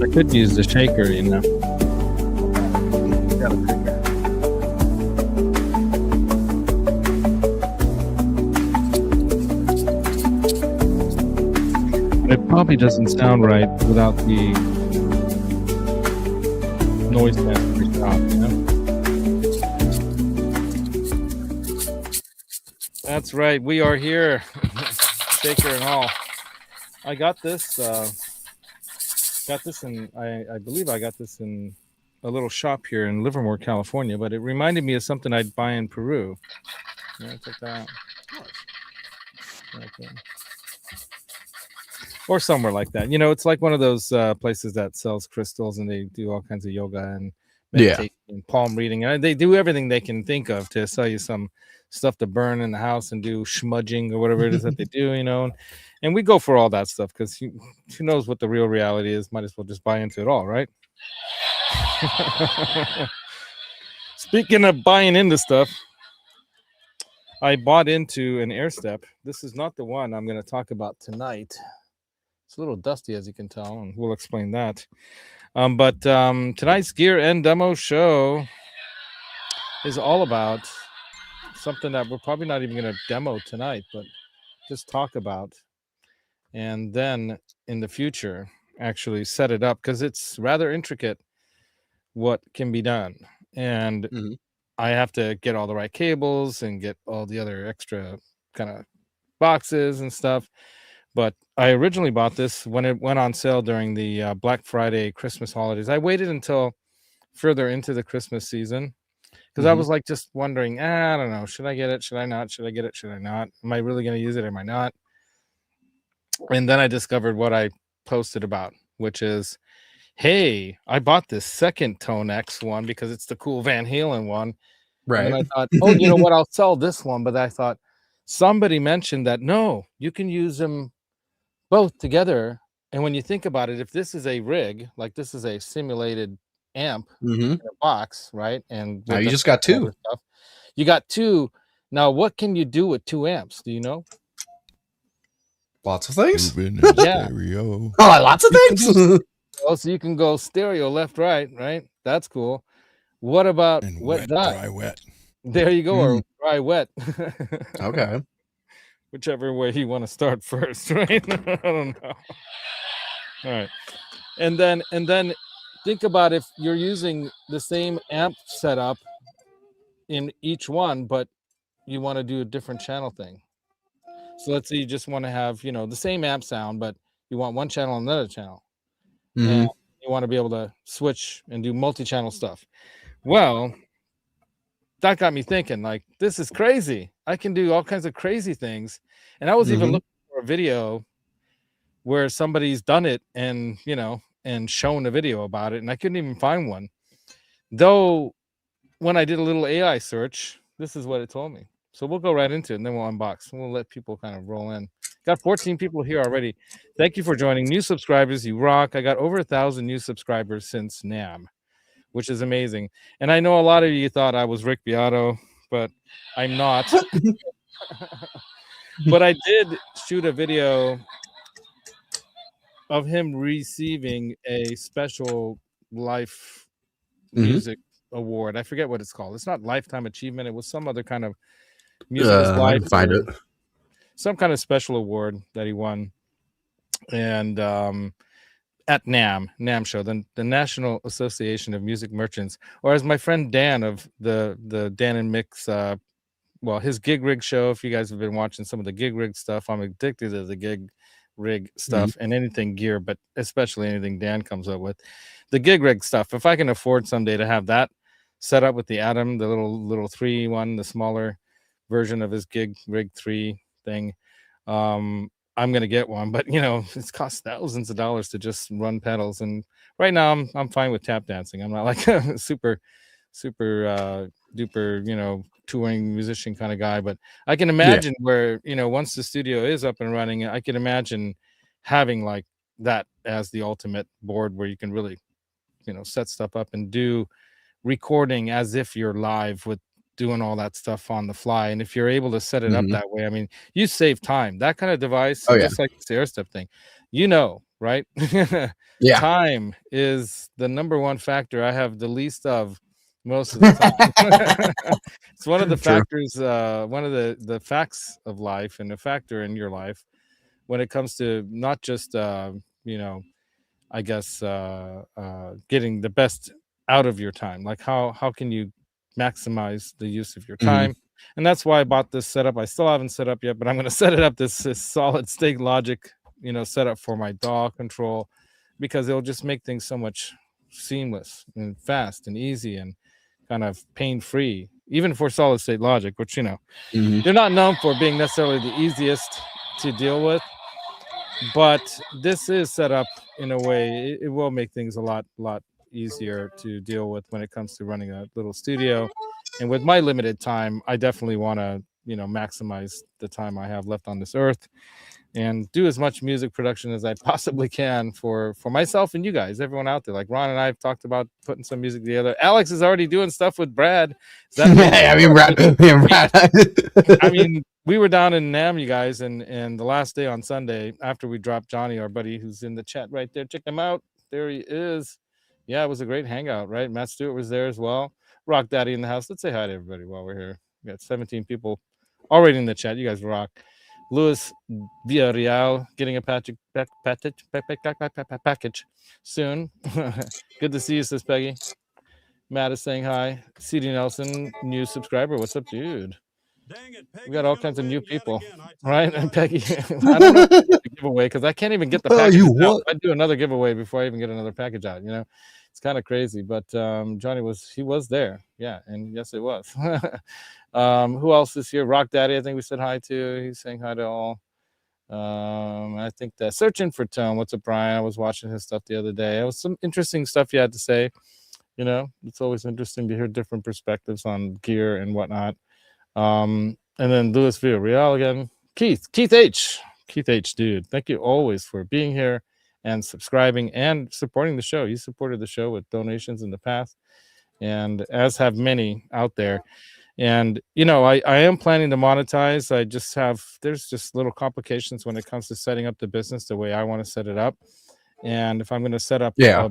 I could use the shaker, you know. Got a shaker. It probably doesn't sound right without the noise canceling stop, you know. That's right. We are here, shaker and all. I got this. In. I believe I got this in a little shop here in Livermore, California. But it reminded me of something I'd buy in Peru. Yeah, check that out. Okay. Or somewhere like that. You know, it's like one of those places that sells crystals, and they do all kinds of yoga and meditation and palm reading. And they do everything they can think of to sell you some stuff to burn in the house and do smudging or whatever it is that they do, you know. And we go for all that stuff because who knows what the real reality is. Might as well just buy into it all, right? Speaking of buying into stuff, I bought into an Airstep. This is not the one I'm going to talk about tonight. It's a little dusty, as you can tell, and we'll explain that. But tonight's gear and demo show is all about something that we're probably not even going to demo tonight, but just talk about. And then in the future, actually set it up because it's rather intricate what can be done. And I have to get all the right cables and get all the other extra kind of boxes and stuff. But I originally bought this when it went on sale during the Black Friday Christmas holidays. I waited until further into the Christmas season because I was like just wondering, I don't know, should I get it? Should I not? Should I get it? Should I not? Am I really going to use it? Am I not? And then I discovered what I posted about, which is, hey, I bought this second Tonex one because it's the cool Van Halen one. Right. And I thought, oh, you know what? I'll sell this one. But I thought somebody mentioned that, no, you can use them both together. And when you think about it, if this is a rig, like this is a simulated amp in a box, right? And now you just got two. Stuff, you got two. Now, what can you do with 2 amps? Do you know? Lots of things. Yeah. Oh, lots of things. So you can go stereo left, right? That's cool. What about wet, dry, wet? There you go, or dry, wet. Okay. Whichever way you want to start first, right? I don't know. All right. And then think about if you're using the same amp setup in each one, but you want to do a different channel thing. So let's say you just want to have, you know, the same amp sound, but you want one channel and another channel. And you want to be able to switch and do multi-channel stuff. Well, that got me thinking, like, this is crazy. I can do all kinds of crazy things. And I was even looking for a video where somebody's done it and, you know, and shown a video about it. And I couldn't even find one. Though, when I did a little AI search, this is what it told me. So we'll go right into it and then we'll unbox. We'll let people kind of roll in. Got 14 people here already. Thank you for joining. New subscribers, you rock. I got over 1,000 new subscribers since NAMM, which is amazing. And I know a lot of you thought I was Rick Beato, but I'm not. But I did shoot a video of him receiving a special life music award. I forget what it's called. It's not Lifetime Achievement. It was some other kind of music. I can find it. Some kind of special award that he won. And at NAMM show, the National Association of Music Merchants, or as my friend Dan of the Dan and Mix, his Gig Rig show. If you guys have been watching some of the Gig Rig stuff, I'm addicted to the Gig Rig stuff and anything gear, but especially anything Dan comes up with. The Gig Rig stuff, if I can afford someday to have that set up with the Atom, the little 3 one, the smaller version of his Gig Rig 3 thing, I'm gonna get one. But you know, it's cost thousands of dollars to just run pedals, and right now I'm fine with tap dancing. I'm not like a super duper, you know, touring musician kind of guy, but I can imagine where, you know, once the studio is up and running, I can imagine having like that as the ultimate board where you can really, you know, set stuff up and do recording as if you're live with doing all that stuff on the fly. And if you're able to set it up Mhm. that way, I mean, you save time. That kind of device, Oh, yeah. just like this Airstep thing, right? Yeah. Time is the number one factor I have the least of most of the time. It's one of the True. factors, one of the facts of life and a factor in your life when it comes to not just I guess getting the best out of your time. Like how can you maximize the use of your Mhm. time? And that's why I bought this setup. I still haven't set up yet, but I'm going to set it up. This solid state logic, setup for my DAW control, because it'll just make things so much seamless and fast and easy and kind of pain free, even for solid state logic, which Mhm. they're not known for being necessarily the easiest to deal with. But this is set up in a way it will make things a lot easier to deal with when it comes to running a little studio. And with my limited time, I definitely want to maximize the time I have left on this earth and do as much music production as I possibly can for myself and you guys, everyone out there. Like Ron and I have talked about putting some music together. Alex is already doing stuff with Brad. Is that amazing? Yeah, me and Brad. I mean, we were down in Nam, you guys, and the last day on Sunday, after we dropped Johnny, our buddy who's in the chat right there, check him out. There he is. Yeah, it was a great hangout, right? Matt Stewart was there as well. Rock Daddy in the house. Let's say hi to everybody while we're here. We got 17 people already in the chat. You guys rock. Louis Villarreal getting a package soon. Good to see you, says Peggy. Matt is saying hi. CD Nelson, new subscriber. What's up, dude? Dang it, We got all kinds of new yet people, again. right? And Peggy, I don't know if I did the giveaway because I can't even get the Oh, packages you out. what? I'd do another giveaway before I even get another package out. It's kind of crazy. But Johnny was there, yeah, and yes, it was. Who else is here? Rock Daddy, I think we said hi to. He's saying hi to all. I think that searching for Tone. What's up, Brian? I was watching his stuff the other day. It was some interesting stuff you had to say. It's always interesting to hear different perspectives on gear and whatnot. And then Louis Villarreal again. Keith H, dude. Thank you always for being here and subscribing and supporting the show. You supported the show with donations in the past, and as have many out there. And I am planning to monetize. There's just little complications when it comes to setting up the business the way I want to set it up. And if I'm going to set up Yeah. a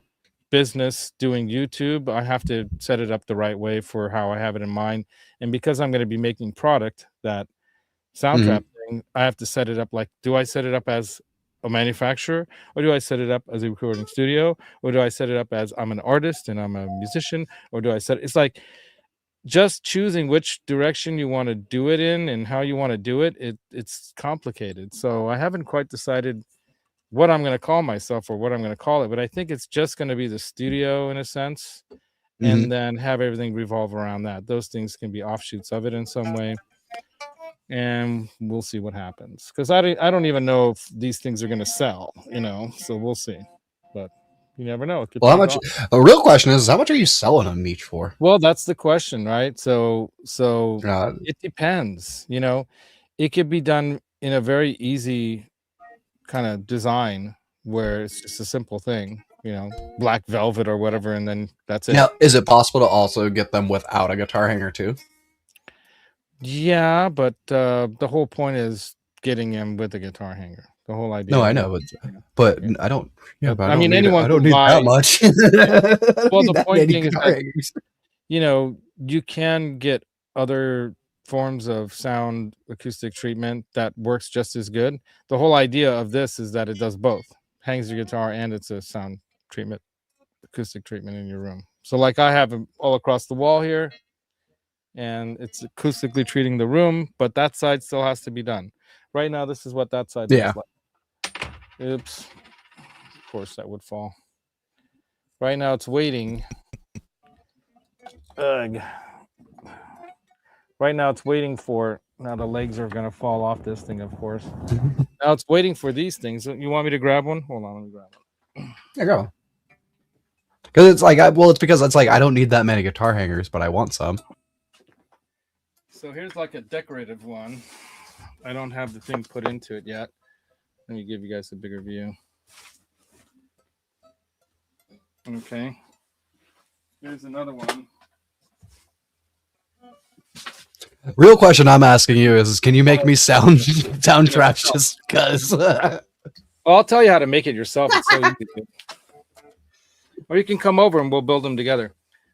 business doing YouTube, I have to set it up the right way for how I have it in mind. And because I'm going to be making product, that soundtrap thing, I have to set it up like, do I set it up as a manufacturer, or do I set it up as a recording studio, or do I set it up as I'm an artist and I'm a musician, or do I set it's like just choosing which direction you want to do it in and how you want to do it, it's complicated. So I haven't quite decided what I'm going to call myself or what I'm going to call it, but I think it's just going to be the studio in a sense, and then have everything revolve around that. Those things can be offshoots of it in some way, and we'll see what happens, because I don't even know if these things are going to sell, so we'll see. But you never know. It could Well, how take much? off. The real question is, how much are you selling them each for? Well, that's the question, right? So Uh, it depends. It could be done in a very easy kind of design where it's just a simple thing, black velvet or whatever, and then that's it. Now, is it possible to also get them without a guitar hanger too? Yeah, but the whole point is getting him with a guitar hanger. The whole idea. No, I know, but Yeah. I don't. Yeah, But but I mean, anyone I don't can need buy. that much. I don't Well, need the that point many being is guitar that hangers. you can get other forms of sound acoustic treatment that works just as good. The whole idea of this is that it does both, hangs your guitar and it's a sound treatment, acoustic treatment in your room. So like I have them all across the wall here, and it's acoustically treating the room, but that side still has to be done. Right now, this is what that side looks like. Oops. Of course, that would fall. Right now, it's waiting. Ugh. Right now, it's waiting for. Now the legs are gonna fall off this thing, of course. Now it's waiting for these things. You want me to grab one? Hold on, let me grab one. There you go. Because it's like, it's because it's like I don't need that many guitar hangers, but I want some. So here's like a decorative one. I don't have the thing put into it yet. Let me give you guys a bigger view. Okay. Here's another one. Real question I'm asking you is, can you make me sound traps just because? Well, I'll tell you how to make it yourself. It's so easy. Or you can come over and we'll build them together.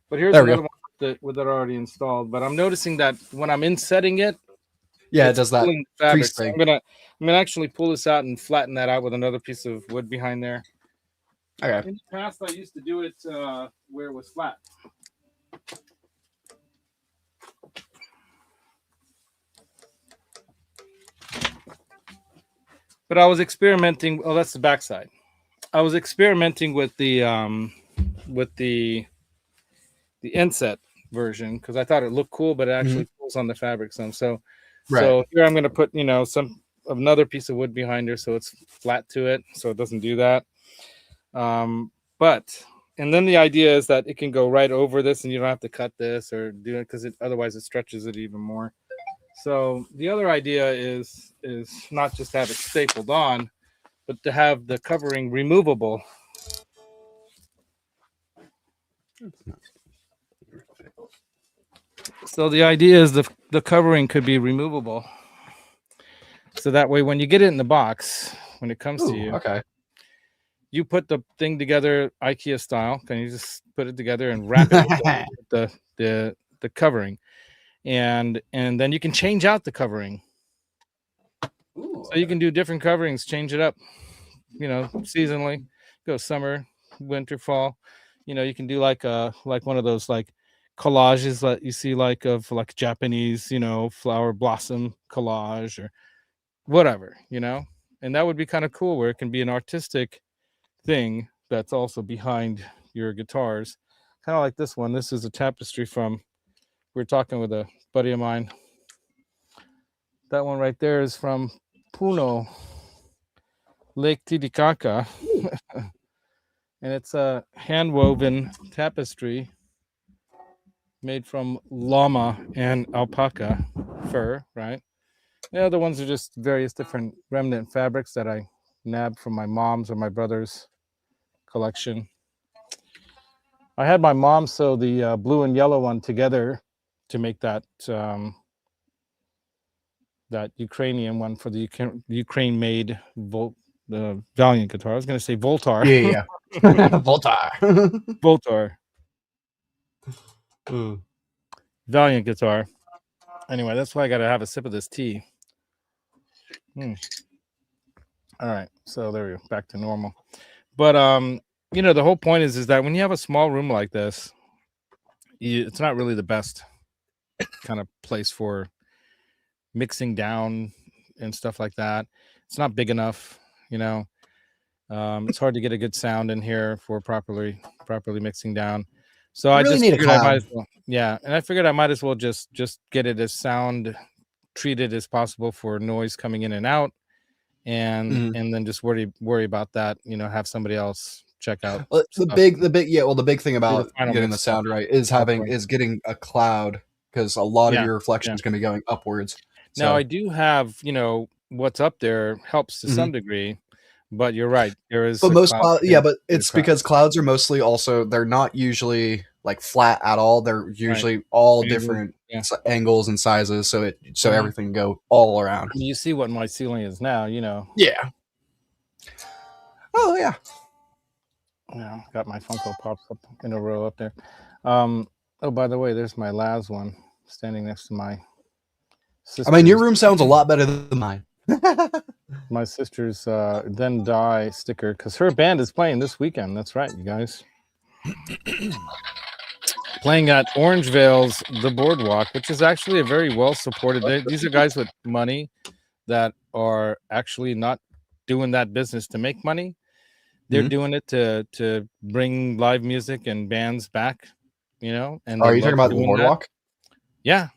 But here's another one that are already installed. But I'm noticing that when I'm insetting it, yeah, it does that fabric. crease So thing. I'm gonna actually pull this out and flatten that out with another piece of wood behind there. Okay. In the past, I used to do it where it was flat. But I was experimenting. Oh, that's the backside. I was experimenting with the inset version because I thought it looked cool, but it actually pulls on the fabric some. So here I'm going to put some another piece of wood behind her so it's flat to it, so it doesn't do that. And then the idea is that it can go right over this, and you don't have to cut this or do it because otherwise it stretches it even more. So the other idea is not just to have it stapled on, but to have the covering removable. So the idea is the covering could be removable. So that way, when you get it in the box, when it comes to you, you put the thing together IKEA style. Can you just put it together and wrap it with the covering, and then you can change out the covering. So you can do different coverings, change it up, seasonally. Go summer, winter, fall. You can do like one of those like collages that you see of like Japanese, flower blossom collage or whatever, and that would be kind of cool where it can be an artistic thing that's also behind your guitars, kind of like this one. This is a tapestry from, we were talking with a buddy of mine. That one right there is from Puno, Lake Titicaca. And it's a hand-woven tapestry made from llama and alpaca fur, right? The other ones are just various different remnant fabrics that I nabbed from my mom's or my brother's collection. I had my mom sew the blue and yellow one together to make that that Ukrainian one for the Ukraine-made the Valiant guitar. I was going to say Voltar. Yeah. Voltar. Voltar. Valiant guitar. Anyway, that's why I got to have a sip of this tea. All right, so there we go, back to normal. But the whole point is that when you have a small room like this, it's not really the best kind of place for mixing down and stuff like that. It's not big enough, it's hard to get a good sound in here for properly mixing down. So I just figured I might as well, and I figured I might as well just get it as sound treated as possible for noise coming in and out, and then just worry about that, have somebody else check out. Well, the big thing about getting the sound right is getting a cloud, because a lot of your reflection is going to be going upwards. Now I do have, what's up there helps to some degree, but you're right. There is, but but it's because clouds are mostly they're not usually like flat at all. They're usually all different angles and sizes, so everything can go all around. You see what my ceiling is now, Yeah. Oh yeah. Yeah, got my Funko Pops up in a row up there. Oh, by the way, there's my Laz one standing next to my sister's. I mean, your room sounds a lot better than mine. My sister's Then Die sticker, because her band is playing this weekend. That's right, you guys. Playing at Orangevale's The Boardwalk, which is actually a very well supported. These are guys with money that are actually not doing that business to make money. They're doing it to bring live music and bands back, And are you talking about the Boardwalk? That. Yeah.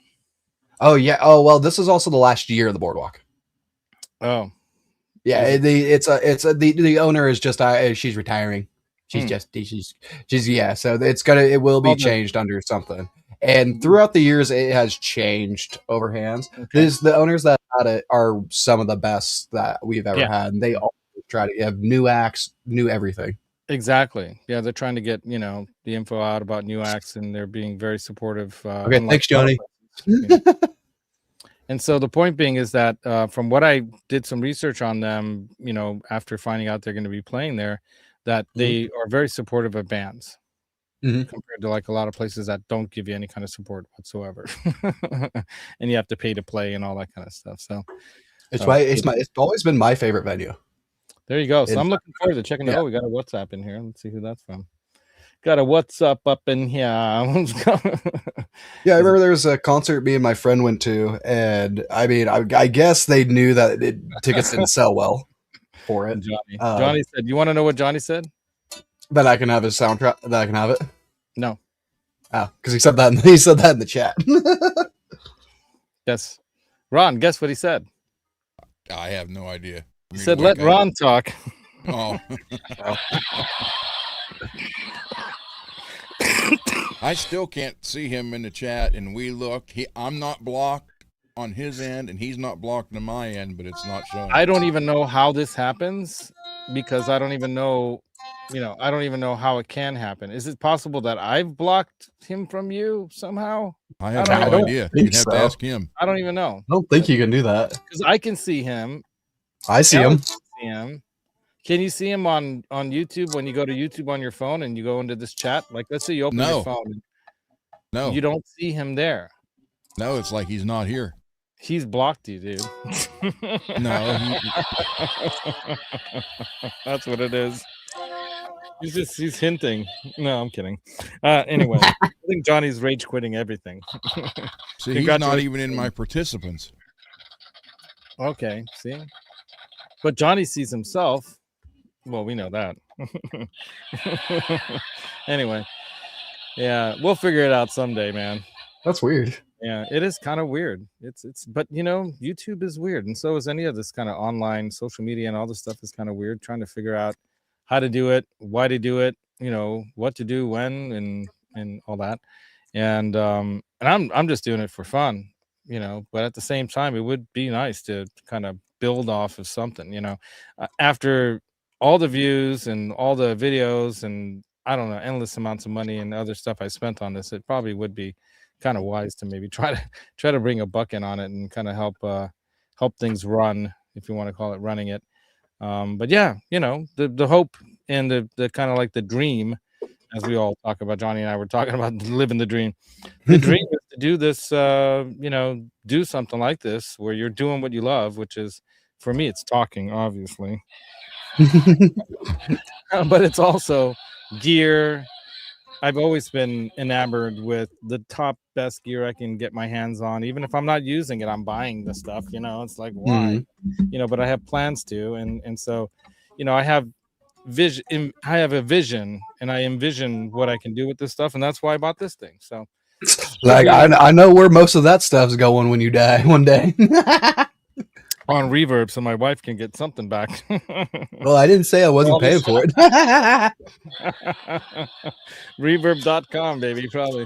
Oh yeah. Oh well, this is also the last year of the Boardwalk. Oh. Yeah. The owner is just she's retiring. She's so it will be changed under something. And throughout the years, it has changed over hands. Okay. The owners that had it are some of the best that we've ever had. And they all try to have new acts, new everything. Exactly. Yeah, they're trying to get the info out about new acts, and they're being very supportive. Okay, thanks, Johnny. And so the point being is that from what I did some research on them, you know, after finding out they're going to be playing there, that they are very supportive of bands compared to like a lot of places that don't give you any kind of support whatsoever. And you have to pay to play and all that kind of stuff. So It's why it's always been my favorite venue. there you go. So I'm looking forward to checking. Oh, we got a WhatsApp in here. Let's see who that's from. Got a WhatsApp up in here. Yeah, I remember there was a concert me and my friend went to, and I mean, I guess they knew that tickets didn't sell well for it. Johnny said, "You want to know what Johnny said?" That I can have his soundtrack. That I can have it. No. Oh, because he said that. He said that in the chat. Yes, Ron. Guess what he said? I have no idea. He said, "Let Ron talk." Oh. I still can't see him in the chat, and we look. I'm not blocked on his end, and he's not blocked on my end, but it's not showing. I don't even know how this happens because I don't even know, you know, I don't even know how it can happen. Is it possible that I've blocked him from you somehow? I have no idea. You'd have to ask him. I don't even know. I don't think you can do that. Because I can see him. I see him. Can you see him on YouTube when you go to YouTube on your phone and you go into this chat? Like, let's say you open your phone. No. You don't see him there. No, it's like he's not here. He's blocked you, dude. No. That's what it is. He's hinting. No, I'm kidding. Anyway, I think Johnny's rage quitting everything. See, he's not even in my participants. Okay, see? But Johnny sees himself. Well, we know that. Anyway, yeah, we'll figure it out someday, man. That's weird. Yeah, it is kind of weird. But you know, YouTube is weird, and so is any of this kind of online social media, and all this stuff is kind of weird. Trying to figure out how to do it, why to do it, you know, what to do when, and all that. And I'm just doing it for fun, you know. But at the same time, it would be nice to kind of build off of something, you know, after all the views and all the videos and I don't know, endless amounts of money and other stuff I spent on this. It probably would be kind of wise to maybe try to bring a buck in on it and kind of help things run, if you want to call it running it. But yeah, you know, the hope and the kind of like the dream, as we all talk about, Johnny and I were talking about living the dream. The dream is to do this, you know, do something like this where you're doing what you love, which is, for me, it's talking, obviously. But it's also gear. I've always been enamored with the top best gear I can get my hands on. Even if I'm not using it, I'm buying the stuff, you know. It's like, why? You know, but I have plans to, and so, you know, I have a vision, and I envision what I can do with this stuff, and that's why I bought this thing. So like I know where most of that stuff's going when you die one day. On Reverb, so my wife can get something back. Well, I didn't say I wasn't paying for it. Reverb.com, baby, probably.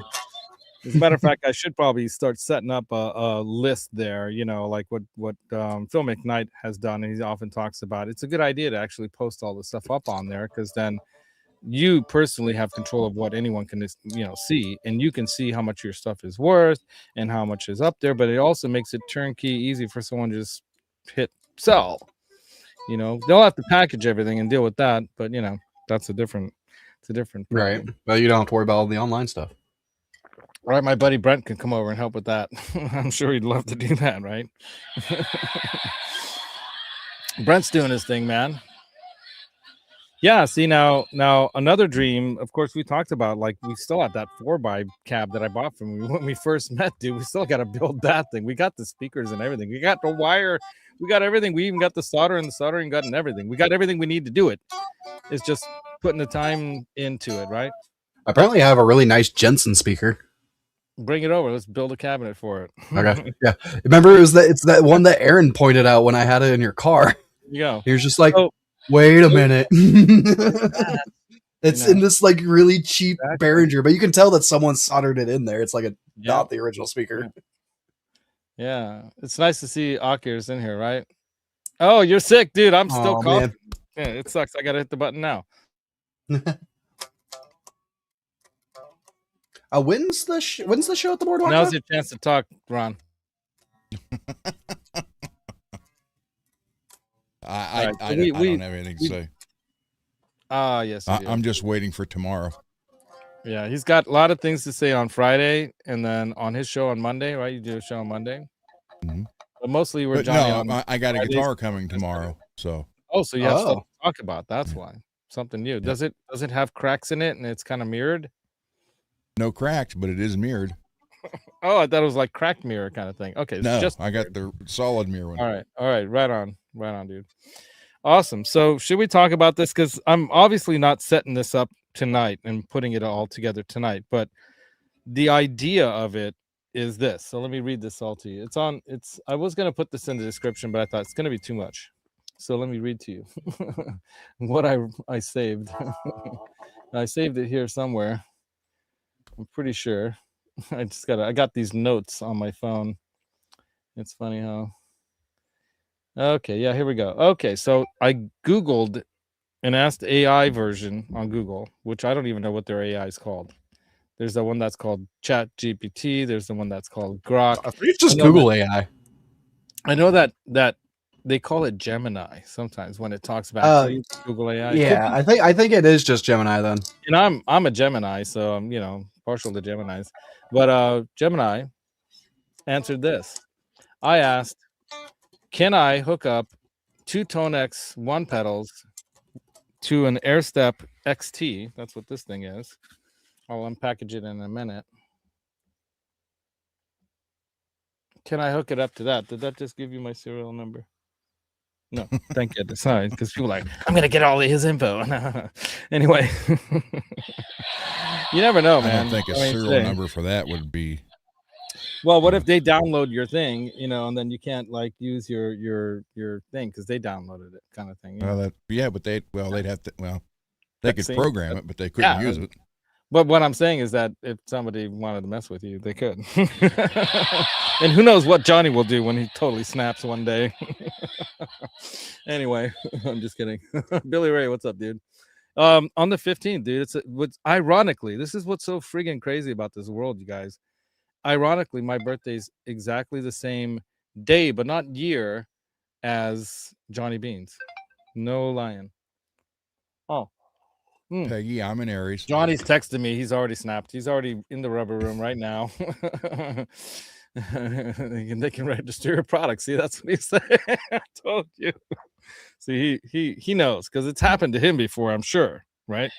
As a matter of fact, I should probably start setting up a list there, you know, like what Phil McKnight has done, and he often talks about. It's a good idea to actually post all the stuff up on there, because then you personally have control of what anyone can, you know, see, and you can see how much your stuff is worth and how much is up there. But it also makes it turnkey, easy for someone to just hit sell. You know, they'll have to package everything and deal with that, but you know, that's a different problem. Right. Well, you don't have to worry about all the online stuff. Right, my buddy Brent can come over and help with that. I'm sure he'd love to do that, right? Brent's doing his thing, man. Yeah, see, now another dream, of course, we talked about, like, we still have that 4x cab that I bought from you when we first met, dude. We still got to build that thing. We got the speakers and everything. We got the wire. We got everything. We even got the solder and the soldering gun and everything. We got everything we need to do it. It's just putting the time into it, right? Apparently I have a really nice Jensen speaker. Bring it over. Let's build a cabinet for it. Okay. Yeah. Remember, it's that one that Aaron pointed out when I had it in your car. There you go. He was just like, wait a minute. It's in this like really cheap Behringer, but you can tell that someone soldered it in there. It's like not the original speaker. Yeah. It's nice to see Akir's in here, right? Oh, you're sick, dude. I'm still coughing. Yeah, it sucks. I got to hit the button now. When's the show at the Boardwalk? Now's your chance to talk, Ron. I Right, so don't have anything to say. Yes, you do. I'm just waiting for tomorrow. Yeah, he's got a lot of things to say on Friday, and then on his show on Monday, right? You do a show on Monday, Mhm. but mostly we're But Johnny no, on. I got a Fridays. guitar coming tomorrow. So Oh, so you have stuff Oh, to talk about. That's why. Something new. Does it have cracks in it and it's kind of mirrored? no cracks, but it is mirrored. Oh, I thought it was like cracked mirror kind of thing. Okay, it's No, just I got the solid mirror one. all right, right on, dude. Awesome. So should we talk about this? Because I'm obviously not setting this up tonight and putting it all together tonight, but the idea of it is this. So let me read this all to you. I was gonna put this in the description, but I thought it's gonna be too much. So let me read to you what I saved. I saved it here somewhere. I'm pretty sure. I got these notes on my phone. It's funny how. Okay, yeah, here we go. Okay, so I Googled and asked AI version on Google, which I don't even know what their AI is called. There's the one that's called Chat GPT. There's the one that's called Grok. I think it's just Google AI. I know that they call it Gemini sometimes when it talks back to you, Google AI. Yeah, I think it is just Gemini then. And I'm a Gemini, so I'm partial to Geminis. But Gemini answered this. I asked, can I hook up 2 Tonex One pedals to an Airstep XT? That's what this thing is. I'll unpackage it in a minute. Can I hook it up to that? Did that just give you my serial number? No, thank goodness. Sorry, because people are like, I'm gonna get all of his info. Anyway, you never know, man. I don't think a serial number for that would be. Well, what if they download your thing, and then you can't like use your thing because they downloaded it, kind of thing. Well, but they'd have to. Well, they could program it, but they couldn't use it. But what I'm saying is that if somebody wanted to mess with you, they could. And who knows what Johnny will do when he totally snaps one day. Anyway, I'm just kidding. Billy Ray, what's up, dude? On the 15th, dude, ironically, this is what's so friggin' crazy about this world, you guys. Ironically, my birthday's exactly the same day, but not year, as Johnny Bean's. No lying. Oh. Peggy, I'm an Aries. Johnny's texted me. He's already snapped. He's already in the rubber room right now. They can register your product. See, that's what he said. I told you. See, he knows because it's happened to him before, I'm sure, right?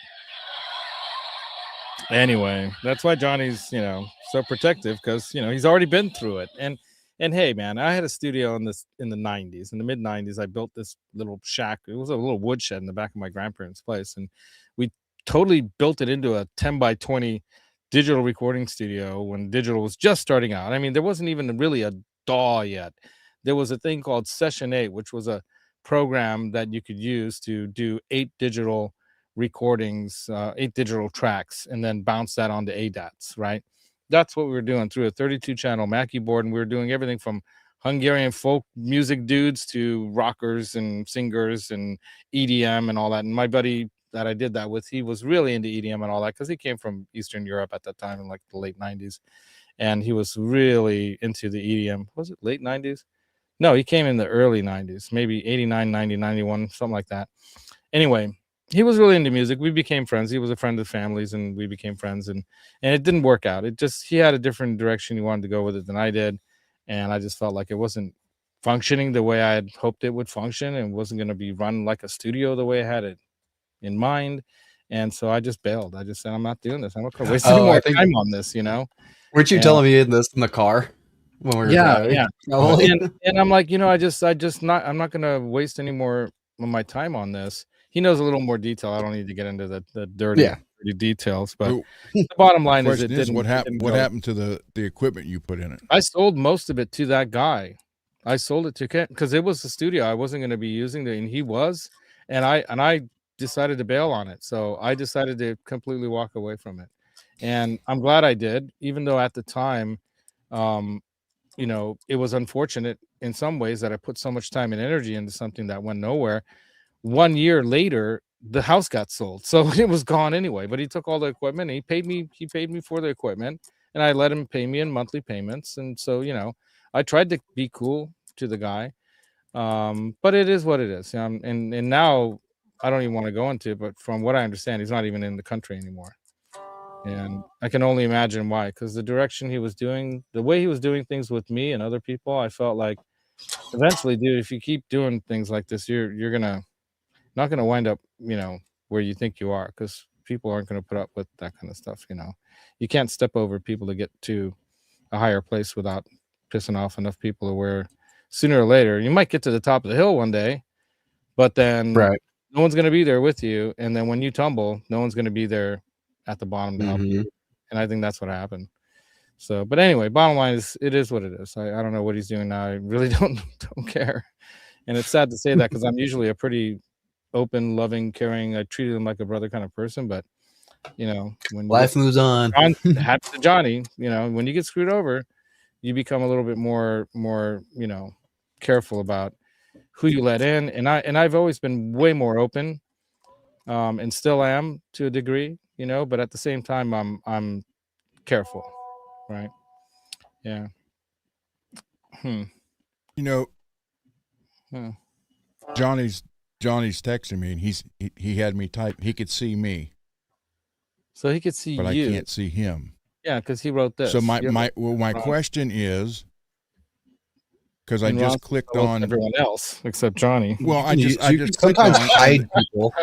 Anyway, that's why Johnny's so protective, because he's already been through it. And hey, man, I had a studio in the 90s, in the mid 90s. I built this little shack. It was a little woodshed in the back of my grandparents' place, and we totally built it into a 10 by 20 digital recording studio when digital was just starting out. I mean, there wasn't even really a DAW yet. There was a thing called Session 8, which was a program that you could use to do 8 digital recordings, 8 digital tracks, and then bounce that onto ADATs, right? That's what we were doing through a 32 channel Mackie board, and we were doing everything from Hungarian folk music dudes to rockers and singers and EDM and all that. And my buddy that I did that with, he was really into EDM and all that because he came from Eastern Europe at that time in like the late 90s, and he was really into the EDM. Was it late 90s? No, he came in the early 90s, maybe 89, 90, 91, something like that. Anyway, he was really into music. We became friends. He was a friend of the family's, and we became friends, and it didn't work out. He had a different direction he wanted to go with it than I did, and I just felt like it wasn't functioning the way I had hoped it would function, and wasn't going to be run like a studio the way I had it in mind. And so I just bailed. I just said, I'm not doing this. I'm not going to waste any more time on this, Weren't you telling me this in the car when we were driving? Yeah. And I'm like, I'm not going to waste any more of my time on this. He knows a little more detail. I don't need to get into the dirty details, but the bottom line is what happened to the equipment you put in it? I sold most of it to that guy. I sold it to Kent because it was the studio. I wasn't going to be using it, and he was, and I decided to bail on it. So I decided to completely walk away from it, and I'm glad I did, even though at the time, it was unfortunate in some ways that I put so much time and energy into something that went nowhere. 1 year later, the house got sold, so it was gone anyway. But he took all the equipment, and he paid me for the equipment, and I let him pay me in monthly payments. And so, I tried to be cool to the guy, but it is what it is. And now I don't even want to go into it, but from what I understand, he's not even in the country anymore. And I can only imagine why, because the direction he was doing, the way he was doing things with me and other people, I felt like eventually, dude, if you keep doing things like this, you're not gonna wind up, where you think you are, because people aren't gonna put up with that kind of stuff. You can't step over people to get to a higher place without pissing off enough people to where sooner or later you might get to the top of the hill one day, but then no one's gonna be there with you, and then when you tumble, no one's gonna be there at the bottom to help you. And I think that's what happened. So, but anyway, bottom line is, it is what it is. I don't know what he's doing now. I really don't care. And it's sad to say that, because I'm usually a pretty open, loving, caring, I treated him like a brother kind of person. But when life moves on, happens to Johnny, when you get screwed over, you become a little bit more careful about who you let in. And I've always been way more open, and still am to a degree, but at the same time, I'm careful, right? Yeah. Johnny's texting me, and he had me type. He could see me, so he could see but you. I can't see him. Yeah, because he wrote this. So my question is, because I just clicked on everyone else except Johnny. Well, I just sometimes hide people.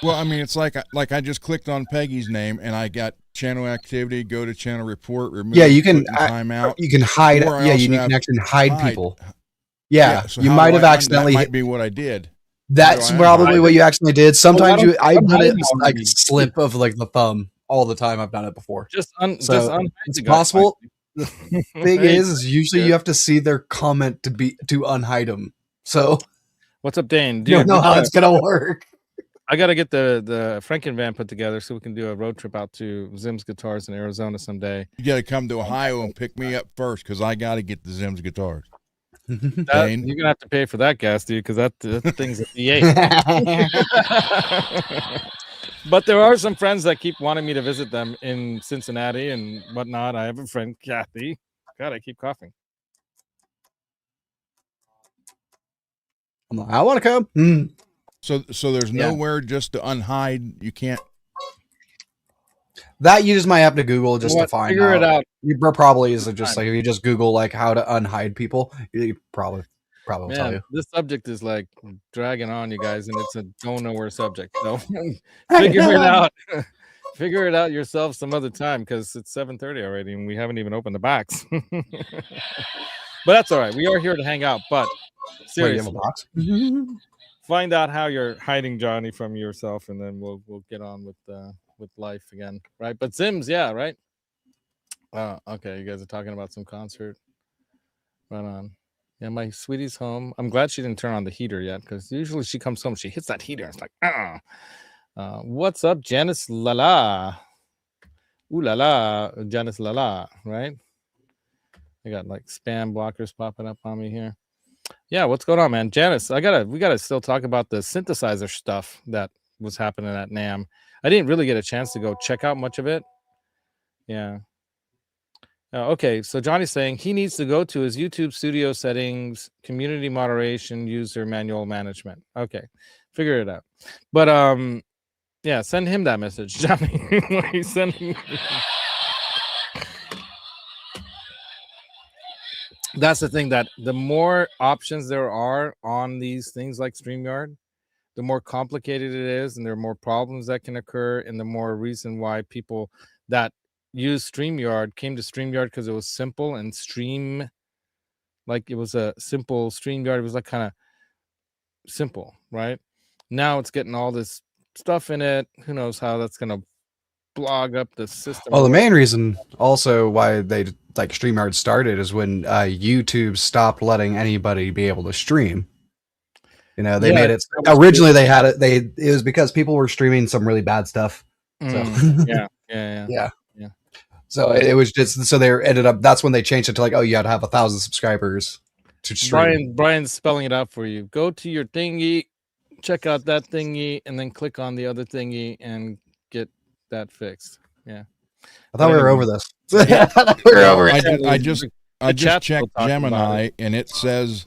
Well, I mean, it's like I just clicked on Peggy's name, and I got channel activity, go to channel report, remove. Yeah, you can time out. You can hide. Yeah, you can actually hide people. Yeah, so you might have accidentally. That might be what I did. That's probably what you accidentally did. Sometimes I've done it like a slip of like the thumb all the time. I've done it before. Just it's possible. The thing is usually you have to see their comment to unhide them. So, what's up, Dane? You don't know how it's gonna work. I gotta get the Franken van put together so we can do a road trip out to Zim's Guitars in Arizona someday. You gotta come to Ohio and pick me up first, because I gotta get the Zim's Guitars. You're gonna have to pay for that gas, dude, because that thing's a V8. But there are some friends that keep wanting me to visit them in Cincinnati and whatnot. I have a friend, Kathy. God, I keep coughing. I'm like, I want to come. So there's nowhere just to unhide. You can't. That you just might have to Google just to find figure it out. You probably is just like if you just Google like how to unhide people, you probably will tell you. This subject is like dragging on, you guys, and it's a don't nowhere subject. So figure it out. Figure it out yourself some other time, because it's 7:30 already and we haven't even opened the box. But that's all right. We are here to hang out. But seriously, find out how you're hiding Johnny from yourself, and then we'll get on with life again, right? But Zims, yeah, right. Okay, you guys are talking about some concert. Right on. Yeah, my sweetie's home. I'm glad she didn't turn on the heater yet, because usually she comes home, she hits that heater. It's like, what's up, Janice Lala? Ooh la la, Janice Lala, right? I got like spam blockers popping up on me here. Yeah, what's going on, man? Janice, we gotta still talk about the synthesizer stuff that was happening at NAMM. I didn't really get a chance to go check out much of it. Yeah. Okay, so Johnny's saying he needs to go to his YouTube studio settings, community moderation, user manual management. Okay, figure it out. But yeah, send him that message, Johnny. Send him. That's the thing, that the more options there are on these things like StreamYard, the more complicated it is, and there are more problems that can occur, and the more reason why people that use StreamYard came to StreamYard, because it was simple and it was a simple StreamYard. It was like kind of simple, right? Now it's getting all this stuff in it. Who knows how that's going to blog up the system. Well, the main reason also why they like StreamYard started is when YouTube stopped letting anybody be able to stream. They made it originally. They had it. It was because people were streaming some really bad stuff. So yeah. So it was just they ended up. That's when they changed it to like, oh, you had to have 1,000 subscribers to stream. Brian's spelling it out for you. Go to your thingy, check out that thingy, and then click on the other thingy and get that fixed. Yeah. I thought we were over this. I thought we were over it. I The just chat's still checked talking about Gemini, and it says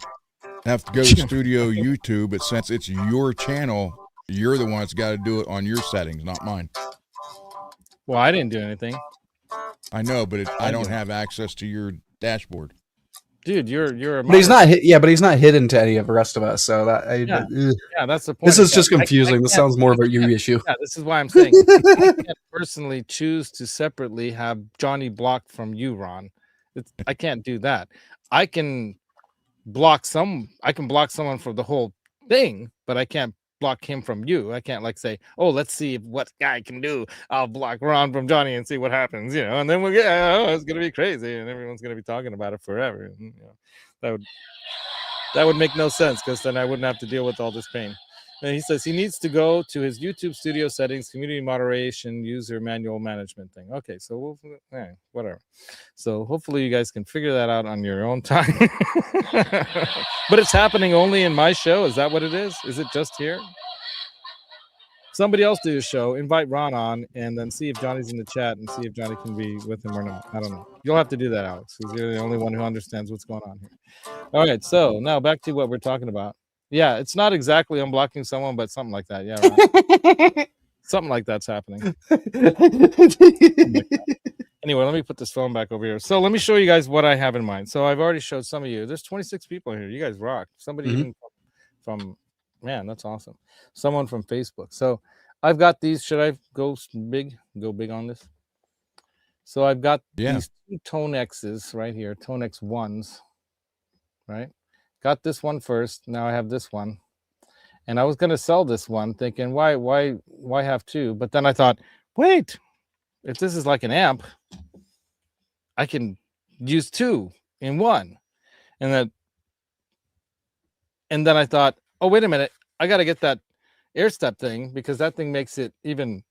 have to go to Studio YouTube, but since it's your channel, you're the one that's got to do it on your settings, not mine. Well, I didn't do anything. I know, but I don't have access to your dashboard. Dude, you're a But he's moderator. not. Yeah, but he's not hidden to any of the rest of us. So that. Yeah, that's the point. This is just I confusing. This can't- sounds more of a you issue. Yeah, this is why I'm saying I can't personally choose to separately have Johnny blocked from you, Ron. I can't do that. I can block someone from the whole thing, but I can't block him from you. I can't like say, oh, let's see what guy can do. I'll block Ron from Johnny and see what happens, and then we'll get, it's gonna be crazy and everyone's gonna be talking about it forever. And, that would make no sense, because then I wouldn't have to deal with all this pain. And he says he needs to go to his YouTube studio settings, community moderation, user manual management thing. Okay, so whatever. So hopefully you guys can figure that out on your own time. But it's happening only in my show. Is that what it is? Is it just here? Somebody else do a show, invite Ron on, and then see if Johnny's in the chat and see if Johnny can be with him or not. I don't know. You'll have to do that, Alex, because you're the only one who understands what's going on here. All right, so now back to what we're talking about. Yeah, it's not exactly unblocking someone, but something like that. Yeah, right. Something like that's happening. Anyway, let me put this phone back over here. So let me show you guys what I have in mind. So I've already showed some of you. There's 26 people here. You guys rock. Somebody even from man, that's awesome. Someone from Facebook. So I've got these. Should I go big on this? So I've got these two Tonexes right here, Tonex Ones, right? Got this one first. Now I have this one. And I was going to sell this one thinking, why have two? But then I thought, wait, if this is like an amp, I can use two in one. And then I thought, oh, wait a minute. I got to get that Airstep thing, because that thing makes it even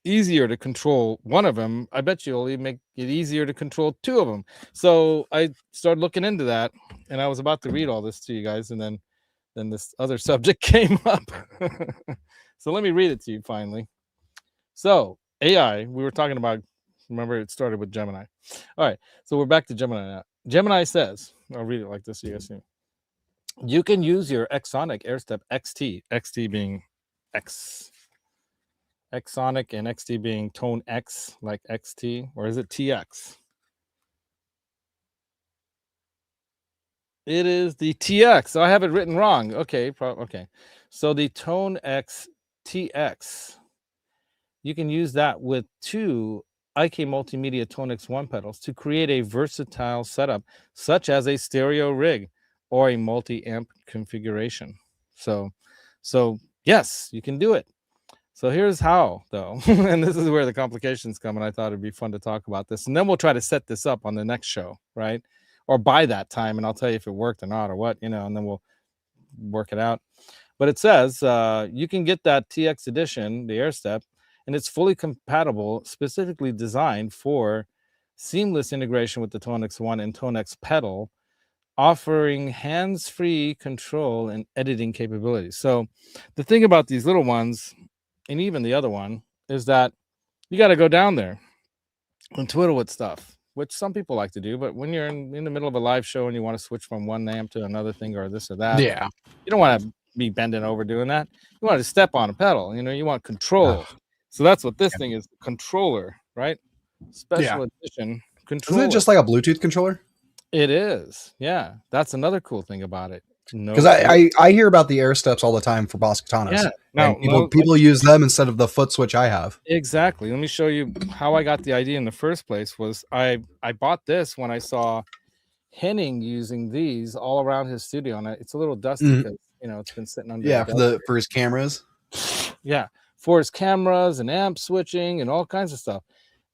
easier to control one of them. I bet you it'll even make it easier to control two of them. So I started looking into that, and I was about to read all this to you guys, and then this other subject came up. So let me read it to you finally. So AI, we were talking about, remember it started with Gemini. All right, so we're back to Gemini now. Gemini says, I'll read it like this so you guys see. You can use your Exonic Airstep XT, XT being X, Exonic, and XT being Tone X, like XT, or is it TX? It is the TX. So I have it written wrong. Okay, okay. So the Tonex TX, you can use that with two IK Multimedia Tonex One pedals to create a versatile setup, such as a stereo rig or a multi-amp configuration. So yes, you can do it. So here's how, though, and this is where the complications come, and I thought it'd be fun to talk about this, and then we'll try to set this up on the next show, right? Or by that time, and I'll tell you if it worked or not, or what, and then we'll work it out. But it says you can get that TX edition, the Airstep, and it's fully compatible, specifically designed for seamless integration with the Tonex One and Tonex pedal, offering hands-free control and editing capabilities. So the thing about these little ones, and even the other one, is that you got to go down there and twiddle with stuff, which some people like to do. But when you're in the middle of a live show and you want to switch from one amp to another thing or this or that, Yeah, you don't want to be bending over doing that. You want to step on a pedal. You want control. So that's what this thing is, controller, right? Special edition controller. Isn't it just like a Bluetooth controller? It is. Yeah, that's another cool thing about it. Because I hear about the Airsteps all the time for bass katanas. Yeah. Now, people use them instead of the foot switch I have. Exactly. Let me show you how I got the idea in the first place. Was I bought this when I saw Henning using these all around his studio, and it's a little dusty because it's been sitting under. Yeah, for his cameras. Yeah, for his cameras and amp switching and all kinds of stuff.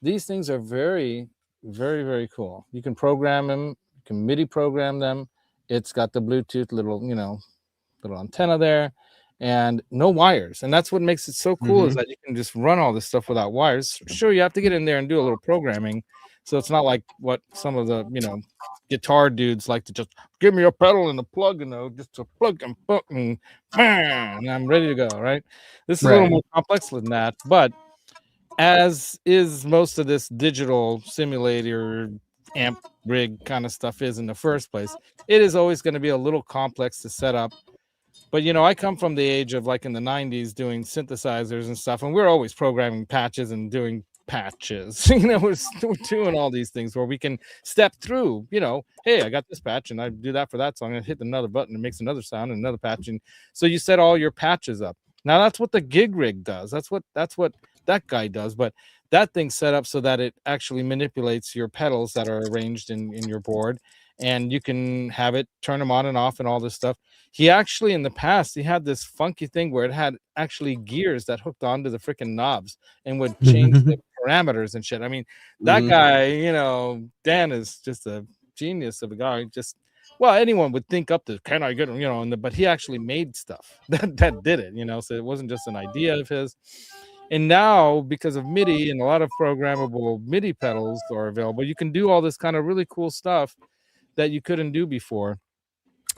These things are very, very, very cool. You can program them. You can MIDI program them. It's got the Bluetooth little antenna there, and no wires. And that's what makes it so cool, is that you can just run all this stuff without wires. Sure, you have to get in there and do a little programming. So it's not like what some of the, guitar dudes like to just give me a pedal and a plug and just a plug and button, and I'm ready to go, right? This is a little more complex than that, but as is most of this digital simulator amp rig kind of stuff is in the first place. It is always going to be a little complex to set up. But, you know, I come from the age of like in the 90s doing synthesizers and stuff, and we're always programming patches and doing patches. You know, we're doing all these things where we can step through, you know, hey, I got this patch and I do that for that song. I hit another button and makes another sound and another patch. And so you set all your patches up. Now that's what the gig rig does. That's what that guy does. But that thing's set up so that it actually manipulates your pedals that are arranged in your board, and you can have it turn them on and off and all this stuff. He actually, in the past, he had this funky thing where it had actually gears that hooked onto the freaking knobs and would change the parameters and shit. I mean, that guy, you know, Dan is just a genius of a guy. Just, well, anyone would think up to, can I get him, you know, but he actually made stuff that did it, you know, so it wasn't just an idea of his. And now, because of MIDI and a lot of programmable MIDI pedals are available, you can do all this kind of really cool stuff that you couldn't do before.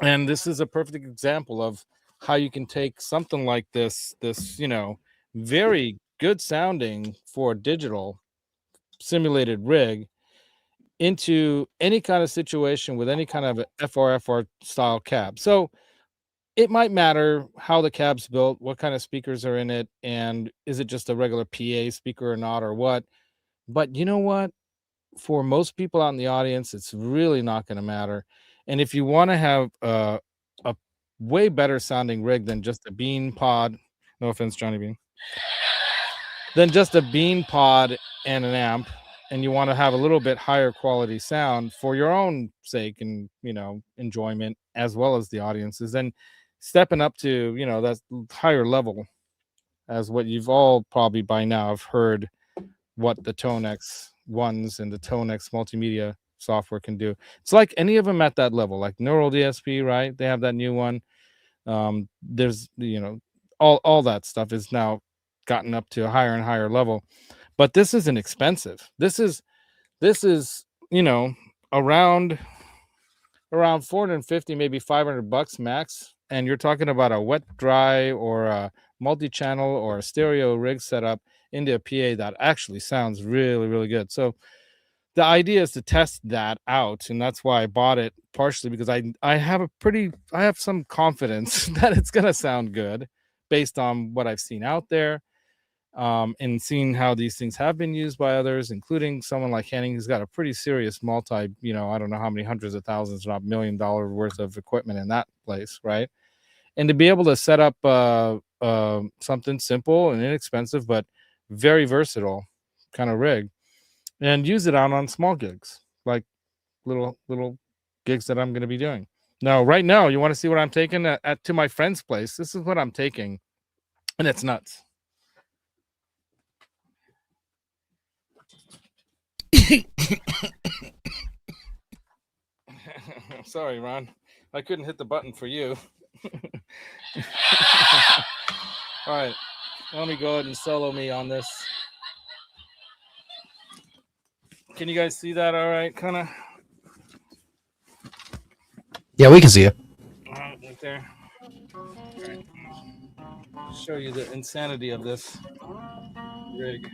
And this is a perfect example of how you can take something like this, you know, very good sounding for digital simulated rig into any kind of situation with any kind of FRFR style cab. So it might matter how the cab's built, what kind of speakers are in it, and is it just a regular PA speaker or not, or what. But you know what? For most people out in the audience, it's really not going to matter. And if you want to have a way better sounding rig than just a bean pod, no offense, Johnny Bean, than just a bean pod and an amp, and you want to have a little bit higher quality sound for your own sake and, you know, enjoyment as well as the audience's, then stepping up to, you know, that higher level, as what you've all probably by now have heard what the Tonex Ones and the Tonex multimedia software can do. It's like any of them at that level, like Neural DSP, right? They have that new one. There's, you know, all that stuff is now gotten up to a higher and higher level. But this isn't expensive. This is, you know, around 450, maybe $500 max. And you're talking about a wet dry or a multi-channel or a stereo rig setup into a PA that actually sounds really, really good. So the idea is to test that out, and that's why I bought it, partially because I have some confidence that it's gonna sound good based on what I've seen out there, and seeing how these things have been used by others, including someone like Henning, who's got a pretty serious multi, you know, I don't know how many hundreds of thousands, not $1 million worth of equipment in that place, right? And to be able to set up something simple and inexpensive but very versatile kind of rig, and use it out on small gigs, like little gigs that I'm going to be doing. Now, right now, you want to see what I'm taking to my friend's place. This is what I'm taking, and it's nuts. Sorry, Ron. I couldn't hit the button for you. All right. Let me go ahead and solo me on this. Can you guys see that all right? Kind of. Yeah, we can see it. Right there. Right. Show you the insanity of this rig.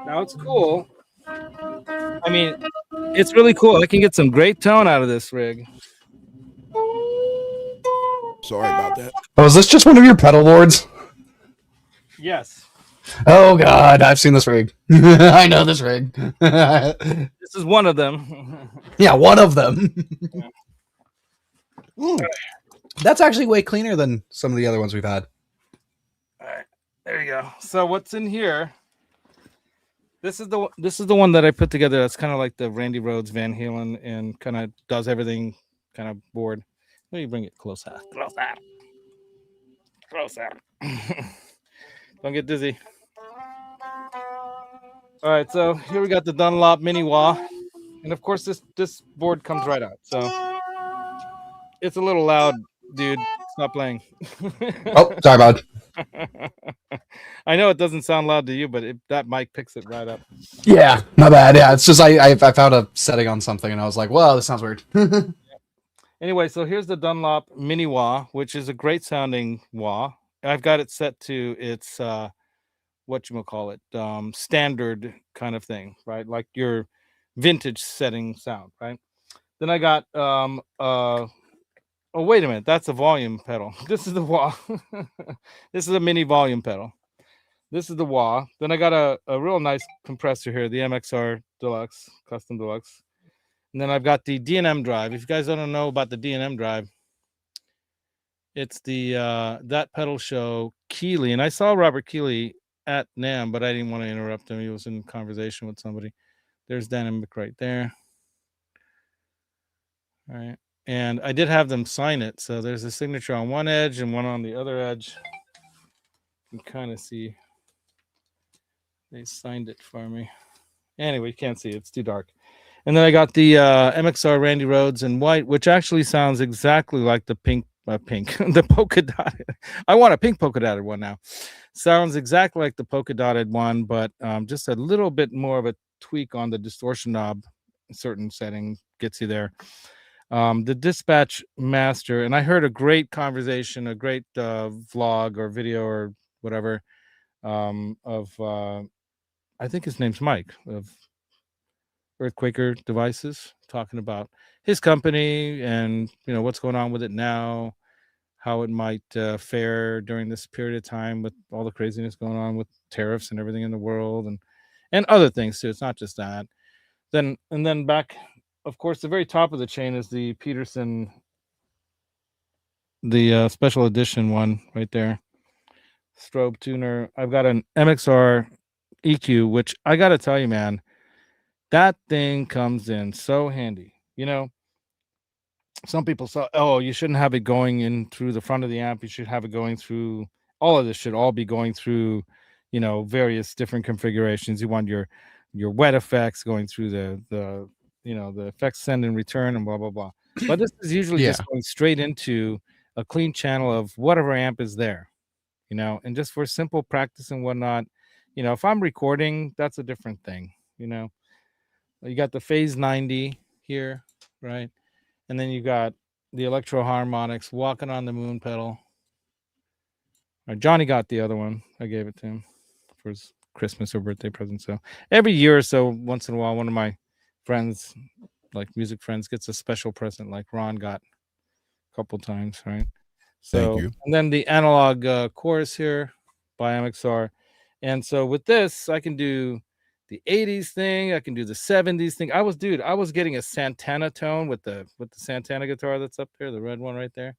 Now it's cool. I mean, it's really cool. I can get some great tone out of this rig. Sorry about that. Oh, is this just one of your pedal boards? Yes. Oh God, I've seen this rig. I know this rig. This is one of them. Yeah, one of them. That's actually way cleaner than some of the other ones we've had. All right, there you go. So what's in here? This is the one that I put together. That's kind of like the Randy Rhoads Van Halen and kind of does everything kind of board. Let me bring it closer. Closer. Don't get dizzy. All right, so here we got the Dunlop Mini Wah, and of course this board comes right out. So it's a little loud, dude. Stop playing. Oh, sorry, bud. I know it doesn't sound loud to you, but that mic picks it right up. Yeah, my bad. Yeah, it's just I found a setting on something and I was like, "Well, this sounds weird." Anyway, so here's the Dunlop Mini Wah, which is a great sounding wah. I've got it set to its whatchamacallit, standard kind of thing, right? Like your vintage setting sound, right? Then I got oh, wait a minute, that's a volume pedal. This is the wah. This is a mini volume pedal. This is the wah. Then I got a real nice compressor here, the MXR Deluxe, Custom Deluxe. And then I've got the D&M drive. If you guys don't know about the D&M drive, it's the that pedal show Keeley. And I saw Robert Keeley at NAMM, but I didn't want to interrupt him. He was in conversation with somebody. There's Dynamic right there. All right. And I did have them sign it. So there's a signature on one edge and one on the other edge. You can kind of see they signed it for me. Anyway, you can't see it. It's too dark. And then I got the MXR Randy Rhodes in white, which actually sounds exactly like the the polka dotted. I want a pink polka dotted one now. Sounds exactly like the polka dotted one, but just a little bit more of a tweak on the distortion knob. A certain setting gets you there. The Dispatch Master, and I heard a great conversation, a great vlog or video or whatever of I think his name's Mike of Earthquaker Devices, talking about his company and what's going on with it now, how it might fare during this period of time with all the craziness going on with tariffs and everything in the world and other things too. It's not just that. And then back, of course, the very top of the chain is the Peterson, the special edition one right there, strobe tuner. I've got an MXR EQ, which I got to tell you, man, that thing comes in so handy. Some people say, oh, you shouldn't have it going in through the front of the amp. You should have it going through, all of this should all be going through, various different configurations. You want your wet effects going through the effects send and return and blah, blah, blah. But this is usually just going straight into a clean channel of whatever amp is there, and just for simple practice and whatnot. If I'm recording, that's a different thing. You got the Phase 90 here, right? And then you got the Electro Harmonics, Walking on the Moon pedal. Johnny got the other one. I gave it to him for his Christmas or birthday present. So every year or so, once in a while, one of my friends, like music friends, gets a special present, like Ron got a couple times, right? So, thank you. And then the analog chorus here by MXR. And so with this, I can do the 80s thing. I can do the 70s thing. I was getting a Santana tone with the Santana guitar that's up there, the red one right there.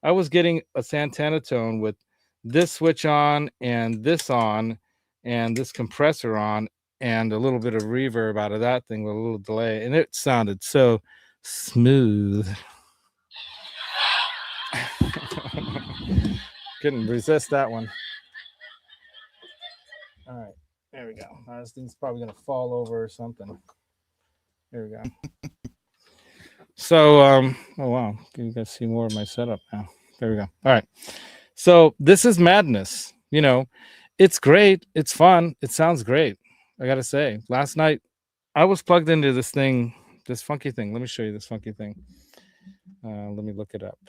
I was getting a Santana tone with this switch on and this compressor on and a little bit of reverb out of that thing with a little delay. And it sounded so smooth. Couldn't resist that one. All right. There we go. This thing's probably going to fall over or something. There we go. So, oh, wow. You guys see more of my setup now. There we go. All right. So this is madness. It's great. It's fun. It sounds great. I got to say, last night I was plugged into this funky thing. Let me show you this funky thing. Let me look it up.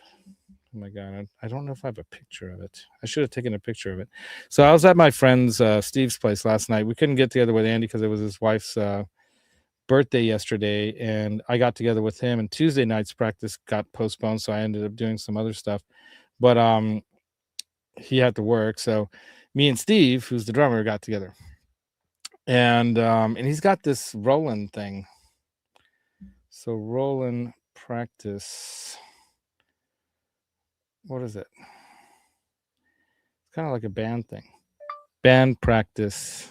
Oh my God, I don't know if I have a picture of it. I should have taken a picture of it. So I was at my friend's Steve's place last night. We couldn't get together with Andy because it was his wife's birthday yesterday, and I got together with him. And Tuesday night's practice got postponed, so I ended up doing some other stuff. But he had to work, so me and Steve, who's the drummer, got together. And he's got this Roland thing. So Roland practice. What is it? It's kind of like a band thing. Band practice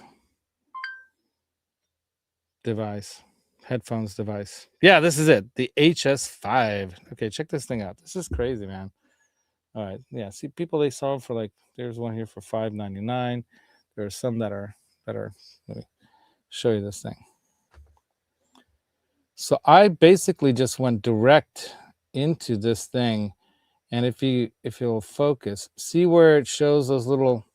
device. Headphones device. Yeah, this is it. The HS5. Okay, check this thing out. This is crazy, man. All right. Yeah, see, people, they sell for there's one here for $5.99. There are some that are, let me show you this thing. So I basically just went direct into this thing. And if you'll focus, see where it shows those little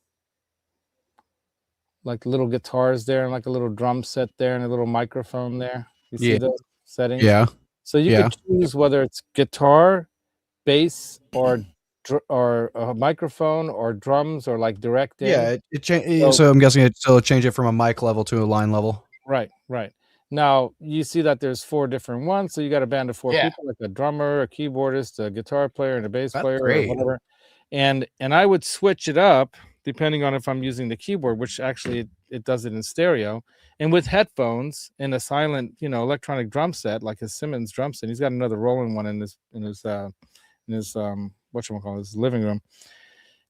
guitars there and like a little drum set there and a little microphone there. You see those settings? Yeah. So you can choose whether it's guitar, bass, or a microphone, or drums, or like direct in. Yeah, so I'm guessing it'll change it from a mic level to a line level. Right. Now you see that there's 4 different ones, so you got a band of 4 Yeah. people, like a drummer, a keyboardist, a guitar player, and a bass That's player, or great. whatever. And I would switch it up depending on if I'm using the keyboard, which actually it does it in stereo, and with headphones and a silent, electronic drum set like his Simmons drum set. He's got another rolling one in his whatchamacallit, his living room.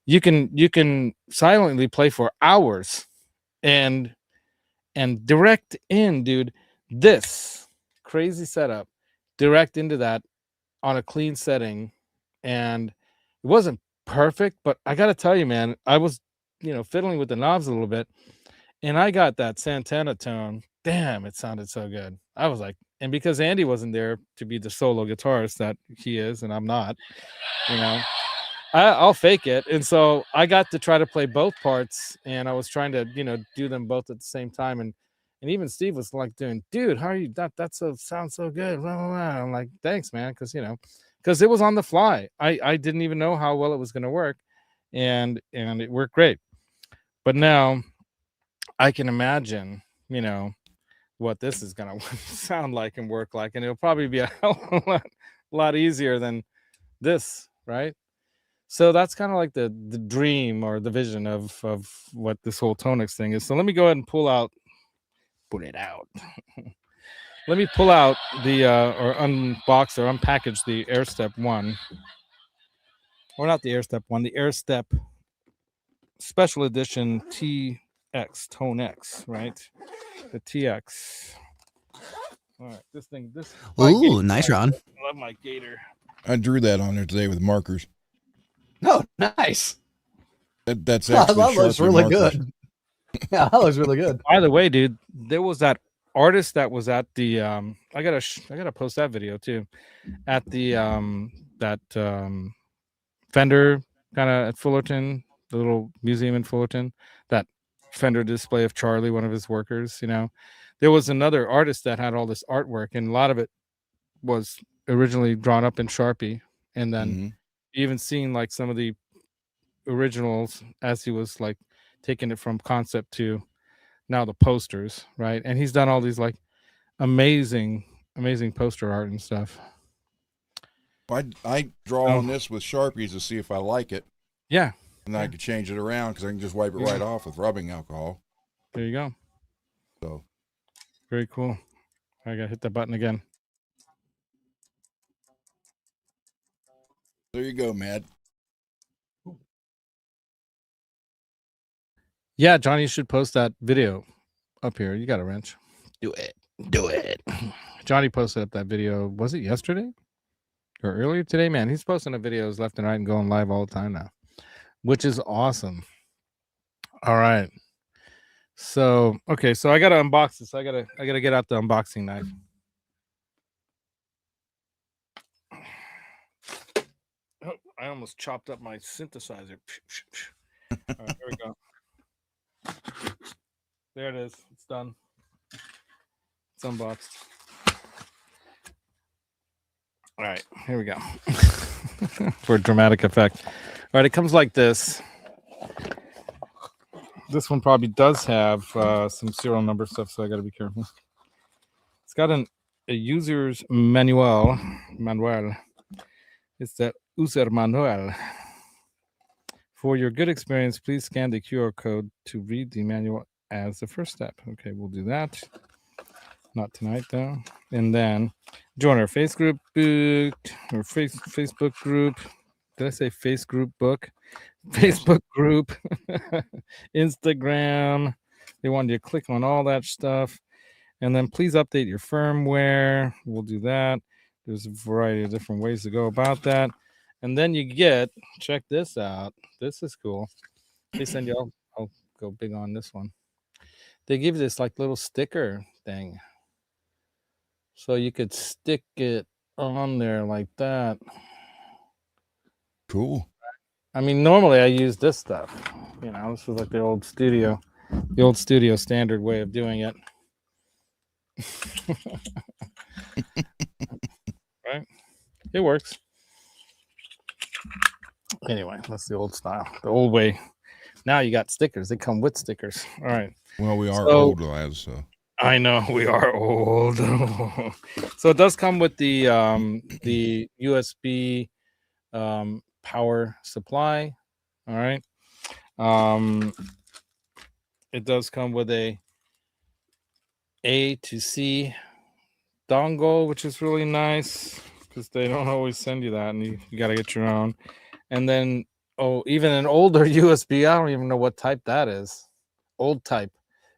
You can silently play for hours and direct in, dude. This crazy setup, direct into that on a clean setting, and it wasn't perfect, but I gotta tell you, man, I was fiddling with the knobs a little bit, and I got that Santana tone. Damn, it sounded so good. I was like, and because Andy wasn't there to be the solo guitarist that he is, and I'm not, I'll fake it. And so I got to try to play both parts, and I was trying to, do them both at the same time. And even Steve was like doing, dude, how are you? That sounds so good. Blah, blah, blah. I'm like, thanks, man. Because it was on the fly. I didn't even know how well it was going to work. And it worked great. But now I can imagine, what this is going to sound like and work like. And it'll probably be a hell of a lot easier than this, right? So that's kind of like the dream or the vision of what this whole Tonex thing is. So let me go ahead and pull it out. Let me pull out the or unbox or unpackage the Airstep One, or not the Airstep One, the Airstep Special Edition TX Tonex, right? The TX. All right, this. Ooh, nice, Ron. I love my gator. I drew that on there today with markers. Oh, nice. That's That actually looks Sharpie really markers. good. Yeah, that looks really good. By the way, dude, there was that artist that was at the I gotta post that video too, at the Fender kind of at Fullerton, the little museum in Fullerton, that Fender display of Charlie, one of his workers. There was another artist that had all this artwork, and a lot of it was originally drawn up in Sharpie, and then even seeing like some of the originals as he was like taking it from concept to now the posters, right? And he's done all these like amazing poster art and stuff. I draw on this with Sharpies to see if I like it. Yeah. And I can change it around because I can just wipe it right off with rubbing alcohol. There you go. So very cool. I gotta hit that button again. There you go, Mad. Yeah, Johnny, you should post that video up here. You got a wrench. Do it. Johnny posted up that video. Was it yesterday or earlier today? Man, he's posting the videos left and right and going live all the time now, which is awesome. All right. So, okay, so I got to unbox this. I got to get out the unboxing knife. Oh, I almost chopped up my synthesizer. All right, here we go. There it is. It's done. It's unboxed. All right, here we go. For dramatic effect. All right, it comes like this. This one probably does have some serial number stuff, so I got to be careful. It's got a user's manual. It's the user manual. For your good experience, please scan the QR code to read the manual as the first step. Okay, we'll do that. Not tonight, though. And then join our Facebook group. Did I say face group book? Facebook group, Instagram. They wanted you to click on all that stuff. And then please update your firmware. We'll do that. There's a variety of different ways to go about that. And then you get, check this out. This is cool. They send you, I'll go big on this one. They give you this like little sticker thing. So you could stick it on there like that. Cool. I mean, normally I use this stuff. This was like the old studio standard way of doing it. Right? It works. Anyway, that's the old style, the old way. Now you got stickers. They come with stickers. All right. Well, we are old, Laz, so. I know we are old. So it does come with the USB power supply. All right. It does come with A to C dongle, which is really nice because they don't always send you that, and you got to get your own. And then, even an older USB. I don't even know what type that is. Old type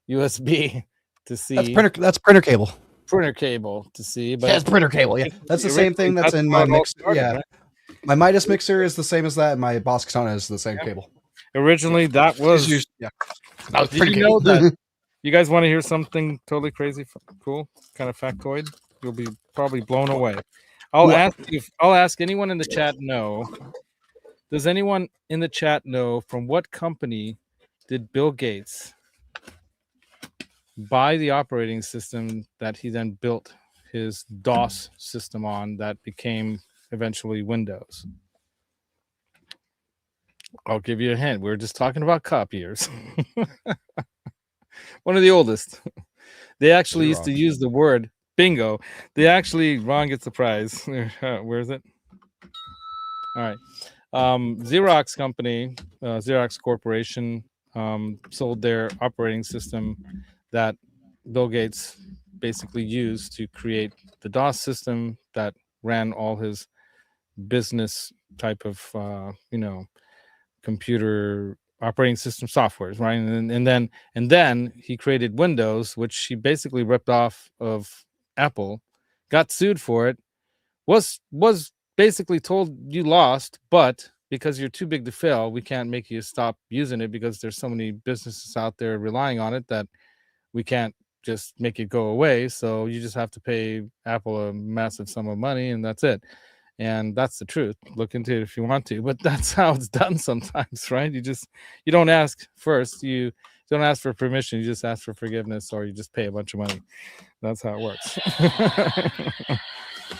USB to C. That's printer cable. Printer cable to see, but Yeah, it's printer cable. Yeah, that's the same thing that's in my mixer. Yeah, right? my Midas mixer is the same as that. And my Boss Katana is the same cable. Originally, that was. Yeah, that was Did printer you know cable. that? You guys want to hear something totally crazy, cool, kind of factoid? You'll be probably blown away. I'll ask anyone in the chat. No, does anyone in the chat know from what company did Bill Gates buy the operating system that he then built his DOS system on that became eventually Windows? I'll give you a hint. We were just talking about copiers. One of the oldest. They actually used to use the word bingo. They actually, Ron gets the prize. Where is it? All right. Xerox company, Xerox Corporation, sold their operating system that Bill Gates basically used to create the DOS system that ran all his business type of, computer operating system softwares, right? And then he created Windows, which he basically ripped off of Apple, got sued for it, was basically told you lost, but because you're too big to fail, we can't make you stop using it because there's so many businesses out there relying on it that we can't just make it go away. So you just have to pay Apple a massive sum of money, and that's it. And that's the truth. Look into it if you want to, but that's how it's done sometimes, right? You don't ask first. You don't ask for permission. You just ask for forgiveness, or you just pay a bunch of money. That's how it works.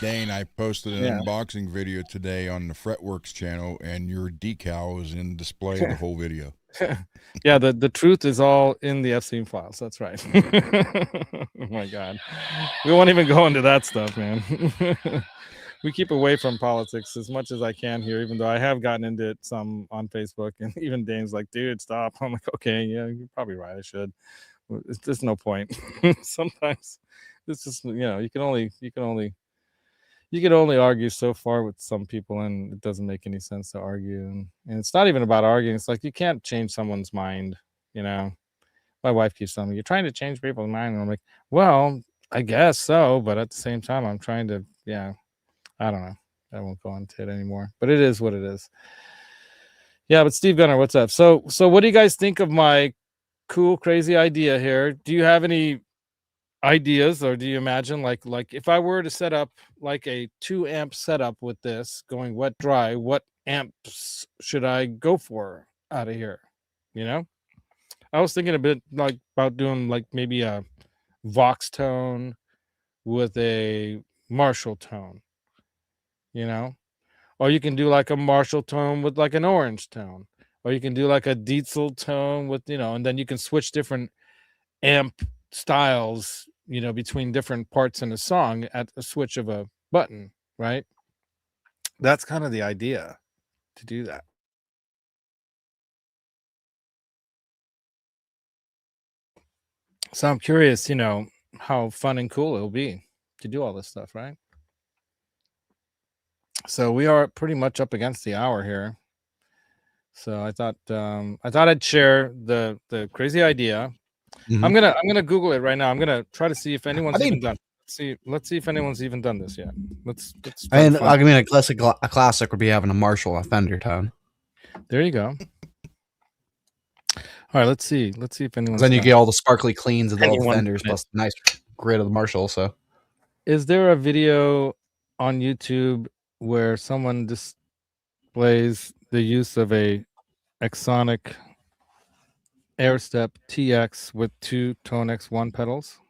Dane, I posted an unboxing video today on the Fretworks channel, and your decal is in display the whole video. Yeah, the truth is all in the FCM files. That's right. Oh my God, we won't even go into that stuff, man. We keep away from politics as much as I can here, even though I have gotten into it some on Facebook, and even Dane's like, "Dude, stop." I'm like, "Okay, yeah, you're probably right. I should." There's no point. Sometimes it's just you can only argue so far with some people, and it doesn't make any sense to argue. And it's not even about arguing. It's like you can't change someone's mind. My wife keeps telling me, "You're trying to change people's mind," and I'm like, "Well, I guess so, but at the same time, I'm trying to, I don't know. I won't go into it anymore, but it is what it is." Yeah, but Steve Gunner, what's up? So what do you guys think of my cool, crazy idea here? Do you have any ideas, or do you imagine like if I were to set up like a 2-amp setup with this going wet dry, what amps should I go for out of here? I was thinking a bit like about doing like maybe a Vox tone with a Marshall tone, or you can do like a Marshall tone with like an orange tone, or you can do like a Dietzel tone with, and then you can switch different amp styles, between different parts in a song at a switch of a button, right? That's kind of the idea, to do that. So I'm curious, how fun and cool it'll be to do all this stuff, right? So we are pretty much up against the hour here. So I thought I'd share the crazy idea. Mm-hmm. I'm gonna Google it right now. I'm gonna try to see if anyone's even done. Let's see if anyone's even done this yet. Let's a classic would be having a Marshall, a Fender tone. There you go. All right, let's see if anyone's. Then you get all the sparkly cleans of all the Fenders plus the nice grid of the Marshall. So, is there a video on YouTube where someone displays the use of a Exonic Airstep TX with 2 Tonex One pedals?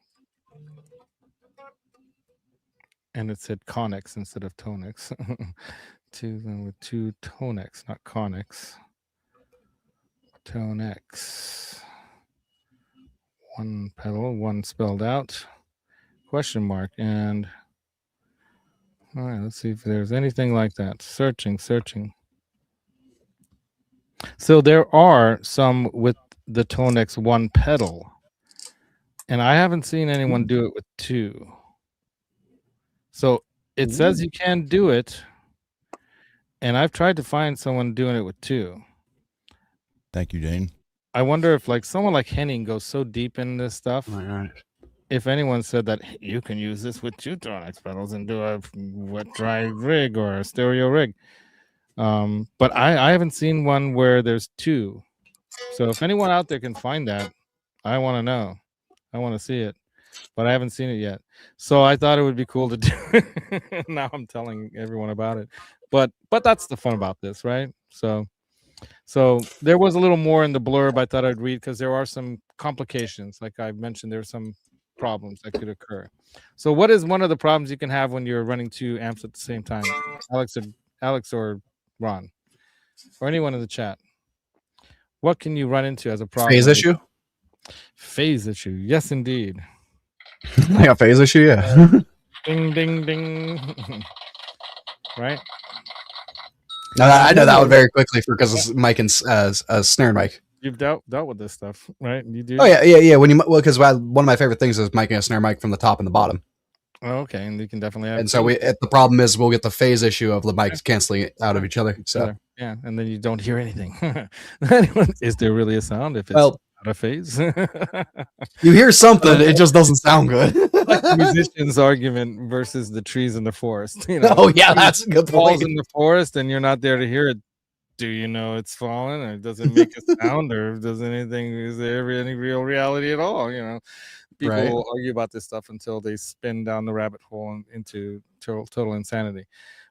And it said Connex instead of Tonex. With 2 Tonex, not Connex. Tonex one pedal, one spelled out, question mark, and all right, let's see if there's anything like that. Searching. So there are some with the Tonex One pedal, and I haven't seen anyone do it with two. So it says you can do it, and I've tried to find someone doing it with two. Thank you, Dane. I wonder if like someone like Henning goes so deep in this stuff. Oh my gosh. If anyone said that you can use this with two Tonex pedals and do a wet dry rig or a stereo rig. But I haven't seen one where there's two. So if anyone out there can find that, I want to know. I want to see it, but I haven't seen it yet. So I thought it would be cool to do it. Now I'm telling everyone about it. But that's the fun about this, right? So there was a little more in the blurb I thought I'd read because there are some complications. Like I mentioned, there's some problems that could occur. So what is one of the problems you can have when you're running two amps at the same time? Alex or Ron, or anyone in the chat? What can you run into as a problem? Phase issue? Phase issue. Yes, indeed. I got phase issue, yeah. Ding, ding, ding. Right? No, I know that one very quickly because of mic and snare and mic. You've dealt with this stuff, right? You do? Oh, yeah. Because one of my favorite things is miking a snare mic from the top and the bottom. Oh, okay, and you can definitely have. And so the problem is we'll get the phase issue of the mics canceling out of each other. So yeah, and then you don't hear anything. Is there really a sound if it's out of phase? You hear something, it just doesn't sound good. Like the musician's argument versus the trees in the forest. You know, oh yeah, that's a good falls point. in the forest, and you're not there to hear it. Do you know it's fallen, or does it make a sound, or does anything? Is there any real reality at all? You know, people argue about this stuff until they spin down the rabbit hole into total insanity.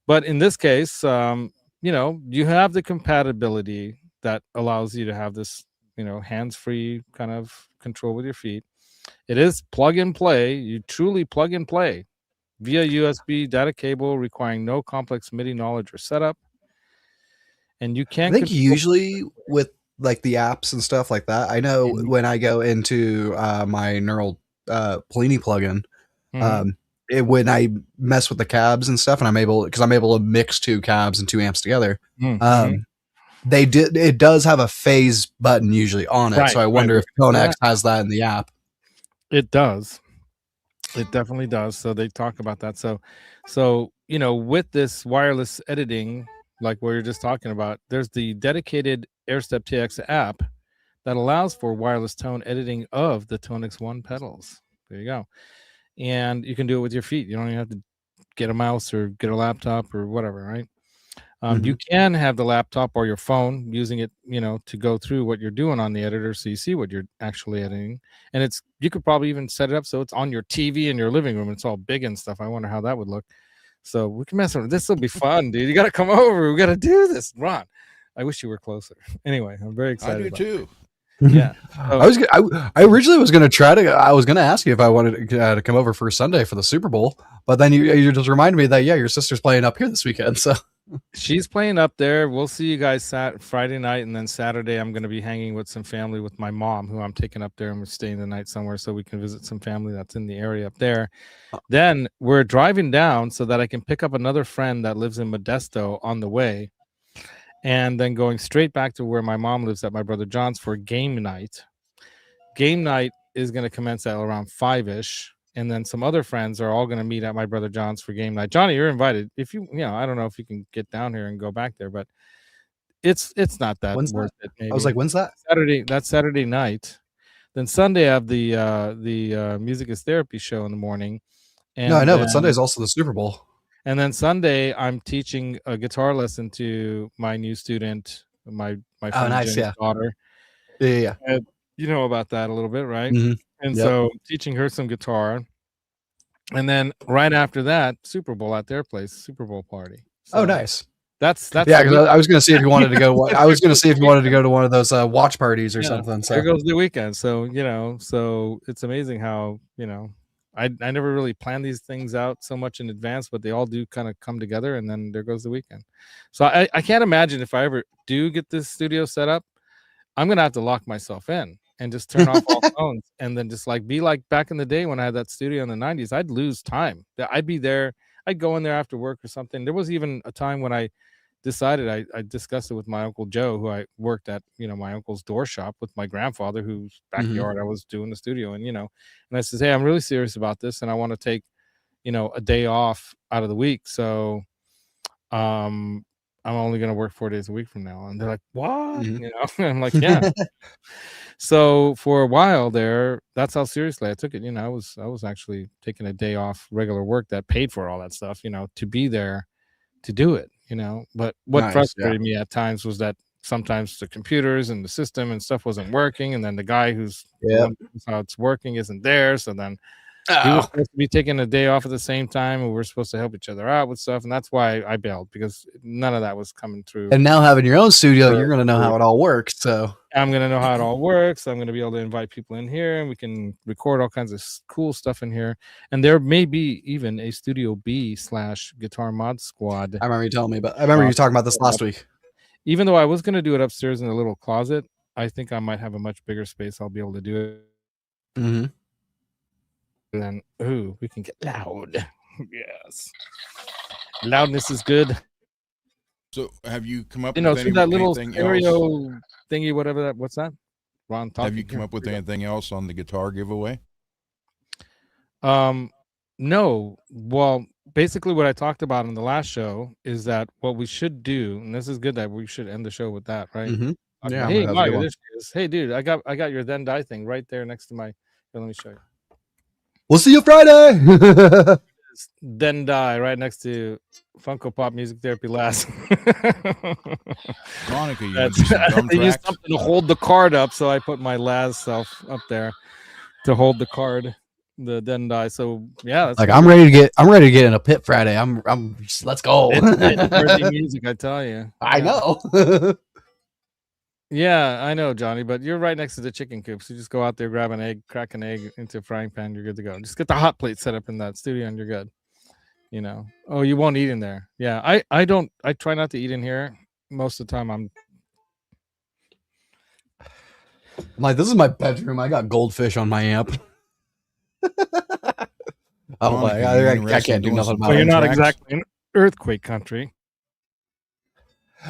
But in this case, you know, you have the compatibility that allows you to have this, you know, hands-free kind of control with your feet. It is plug and play. You truly plug and play via USB data cable, requiring no complex MIDI knowledge or setup. And you can. I think usually with like the apps and stuff like that, I know when I go into my Neural Polini plugin, when I mess with the cabs and stuff, and I'm able to mix two cabs and two amps together. It does have a phase button usually on it, so I wonder if Tonex has that in the app. It does. It definitely does. So they talk about that. So you know, with this wireless editing, like we were just talking about, there's the dedicated Airstep TX app that allows for wireless tone editing of the Tonex One pedals. There you go. And you can do it with your feet. You don't even have to get a mouse or get a laptop or whatever, right? You can have the laptop or your phone using it, you know, to go through what you're doing on the editor so you see what you're actually editing. And you could probably even set it up so it's on your TV in your living room. It's all big and stuff. I wonder how that would look. So we can mess with it. This will be fun, dude. You got to come over. We got to do this, Ron. I wish you were closer. Anyway, I'm very excited. I do too. Yeah. I originally was going to I was going to ask you if I wanted to come over for Sunday for the Super Bowl, but then you just reminded me that your sister's playing up here this weekend. So she's playing up there. We'll see you guys Friday night, and then Saturday I'm going to be hanging with some family with my mom, who I'm taking up there, and we're staying the night somewhere so we can visit some family that's in the area up there. Then we're driving down so that I can pick up another friend that lives in Modesto on the way, and then going straight back to where my mom lives at my brother John's for game night. Game night is going to commence at around 5-ish. And then some other friends are all going to meet at my brother John's for game night. Johnny, you're invited. If you know, I don't know if you can get down here and go back there, but it's not that worth it. Maybe. I was like, when's that? Saturday. That's Saturday night. Then Sunday I have the Music is Therapy show in the morning. And no, I know, but Sunday's also the Super Bowl. And then Sunday I'm teaching a guitar lesson to my new student, my friend Jenny's daughter. Yeah. And you know about that a little bit, right? And so teaching her some guitar. And then right after that, Super Bowl at their place, Super Bowl party. So nice. That's yeah. I was going to see if you wanted to go. I was going to see if you wanted to go to one of those watch parties or something. So there goes the weekend. So so it's amazing how I never really plan these things out so much in advance, but they all do kind of come together, and then there goes the weekend. So I can't imagine if I ever do get this studio set up, I'm gonna have to lock myself in and just turn off all phones, and then just like be like back in the day when I had that studio in the 90s. I'd lose time. I'd be there. I'd go in there after work or something. There was even a time when I decided I discussed it with my Uncle Joe, who I worked at, my uncle's door shop with my grandfather, whose backyard I was doing the studio in, and I says, hey, I'm really serious about this, and I want to take, a day off out of the week. So, I'm only going to work 4 days a week from now on. They're like, what? I'm like, yeah. So for a while there, that's how seriously I took it. I was actually taking a day off regular work that paid for all that stuff, to be there to do it, But what frustrated me at times was that sometimes the computers and the system and stuff wasn't working, and then the guy who's how it's working isn't there. So then he was supposed to be taking a day off at the same time, and we were supposed to help each other out with stuff, and that's why I bailed, because none of that was coming through. And now having your own studio, you're going to know how it all works. So I'm going to know how it all works. I'm going to be able to invite people in here, and we can record all kinds of cool stuff in here. And there may be even a Studio B / Guitar Mod Squad. I remember you telling me about. I remember you talking about this last week. Even though I was going to do it upstairs in a little closet, I think I might have a much bigger space. I'll be able to do it. Mm-hmm. And then, we can get loud. Yes, loudness is good. So, have you come up? with that little stereo thingy, whatever that. What's that? Ron, have you come up with anything else on the guitar giveaway? No. Well, basically, what I talked about in the last show is that what we should do, and this is good that we should end the show with that, right? Mm-hmm. Yeah. Hey, Mario, this is, hey, dude, I got your then die thing right there next to my. Here, let me show you. We'll see you Friday. Then die right next to Funko Pop Music Therapy Laz. Monica, you I used something to hold the card up, so I put my Laz self up there to hold the card, the then die. So yeah, that's like I'm ready to get in a pit Friday. Let's go. It's birthday music, I tell you. I know. Yeah, I know, Johnny, but you're right next to the chicken coop. So you just go out there, grab an egg, crack an egg into a frying pan, you're good to go. Just get the hot plate set up in that studio and you're good. Oh, you won't eat in there. Yeah, I try not to eat in here. Most of the time I'm like, this is my bedroom. I got goldfish on my amp. I can't do nothing about it. So you're not exactly an earthquake country.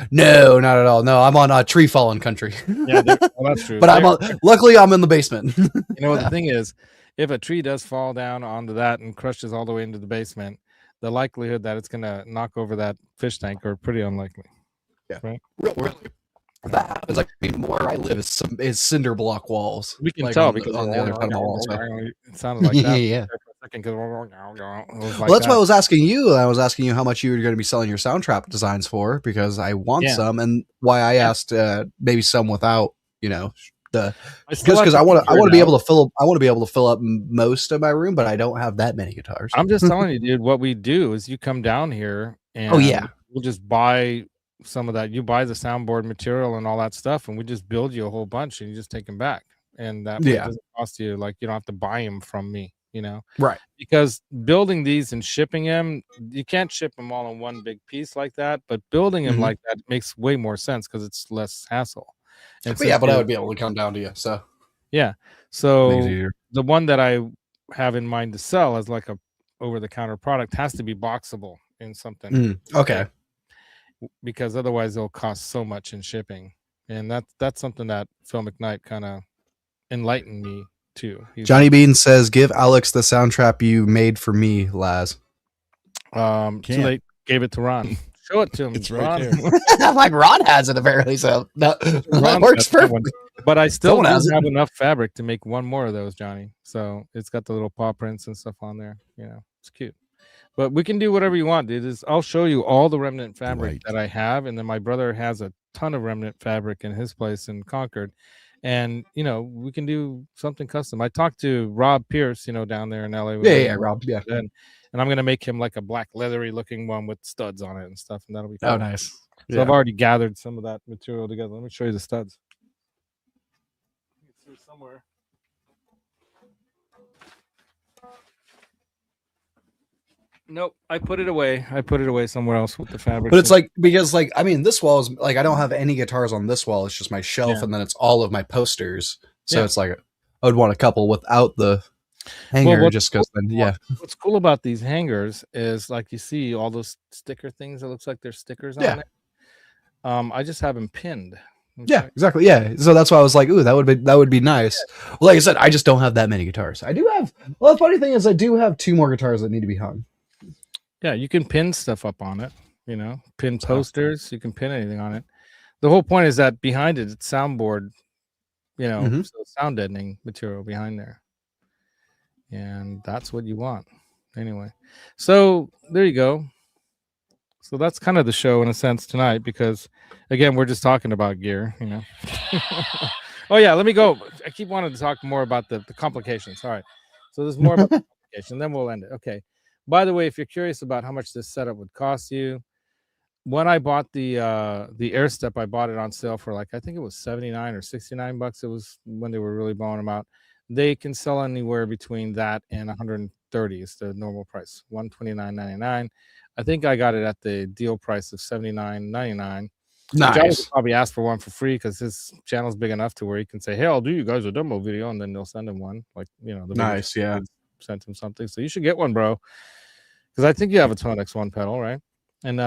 No, not at all. No, I'm on tree fallen country. Yeah, well, that's true. But luckily I'm in the basement. The thing is, if a tree does fall down onto that and crushes all the way into the basement, the likelihood that it's going to knock over that fish tank are pretty unlikely. Yeah, right. Really. That happens. Like, where I live is cinder block walls. We can like tell because on the other side of the wall. It sounded like that. Yeah. Well, that's why I was asking you. I was asking you how much you were going to be selling your soundtrap designs for, because I want some, and why I asked maybe some without, because I want to be able to fill up most of my room, but I don't have that many guitars. I'm just telling you, dude. What we do is you come down here and we'll just buy some of that. You buy the soundboard material and all that stuff, and we just build you a whole bunch, and you just take them back, and that doesn't cost you. Like, you don't have to buy them from me. Right? Because building these and shipping them, you can't ship them all in one big piece like that. But building them like that makes way more sense because it's less hassle. And but I would be able to come down to you. So so the one that I have in mind to sell as like a over-the-counter product has to be boxable in something. Okay. Because otherwise it'll cost so much in shipping, and that's something that Phil McKnight kind of enlightened me to. Johnny Bean says, "Give Alex the soundtrap you made for me, Laz." So they gave it to Ron. Show it to him. It's right there. I'm like, Ron has it apparently, so that works perfect. But I still don't have enough fabric to make one more of those, Johnny. So it's got the little paw prints and stuff on there. It's cute. But we can do whatever you want, dude. I'll show you all the remnant fabric that I have, and then my brother has a ton of remnant fabric in his place in Concord. And we can do something custom. I talked to Rob Pierce, down there in LA. Rob. Yeah. And I'm gonna make him like a black leathery looking one with studs on it and stuff, and that'll be fun. Oh, nice. So I've already gathered some of that material together. Let me show you the studs. It's here somewhere. Nope, I put it away. I put it away somewhere else with the fabric. But it's like, because this wall is like, I don't have any guitars on this wall. It's just my shelf, and then it's all of my posters. So Yeah. it's like I would want a couple without the hanger, what's just because then yeah. What's cool about these hangers is like you see all those sticker things that looks like there's stickers on Yeah. there. I just have them pinned. Yeah, exactly. Yeah. So that's why I was like, ooh, that would be nice. Well, like I said, I just don't have that many guitars. I do have, well, the funny thing is I do have 2 more guitars that need to be hung. Yeah, you can pin stuff up on it, you know, pin So- posters, you can pin anything on it. The whole point is that behind it, it's soundboard, you know, Mhm. so sound deadening material behind there. And that's what you want. Anyway, so there you go. So that's kind of the show in a sense tonight, because again, we're just talking about gear, you know. Oh yeah, let me go. I keep wanting to talk more about the complications. All right. So there's more about the complication, then we'll end it. Okay. By the way, if you're curious about how much this setup would cost you, when I bought the Airstep, I bought it on sale for like, I think it was 79 or 69 bucks. It was when they were really blowing them out. They can sell anywhere between that and 130 is the normal price, 129.99. I think I got it at the deal price of 79.99. Josh would Nice. probably ask for one for free because his channel's big enough to where he can say, "Hey, I'll do you guys a demo video," and then they'll send him one. Like, you know, the video Nice, yeah. sent him something. So you should get one, bro, because I think you have a Tonex One pedal, right? And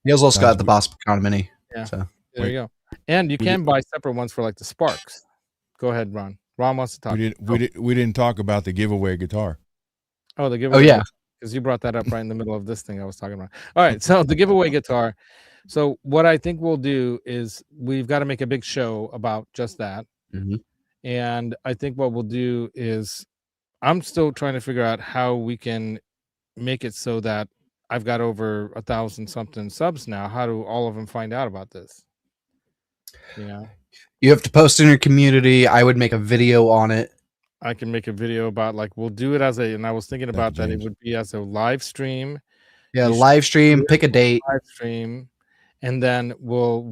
He also Sounds got the good. Boss Con Mini. Yeah. So there you go. And you can buy separate ones for like the Sparks. Go ahead, Ron. Ron wants to talk. We didn't talk about the giveaway guitar. Oh, the giveaway. oh yeah. Because you brought that up right in the middle of this thing I was talking about. All right, so the giveaway guitar. So what I think we'll do is we've got to make a big show about just that. Mhm. And I think what we'll do is I'm still trying to figure out how we can make it so that I've got over 1,000 something subs now. How do all of them find out about this? You know, You have to post in your community. I would make a video on it. I can make a video about like we'll do it as a, and I was thinking about that it James. would be as a live stream. Yeah, You should live stream, do it pick a date. live stream, and then we'll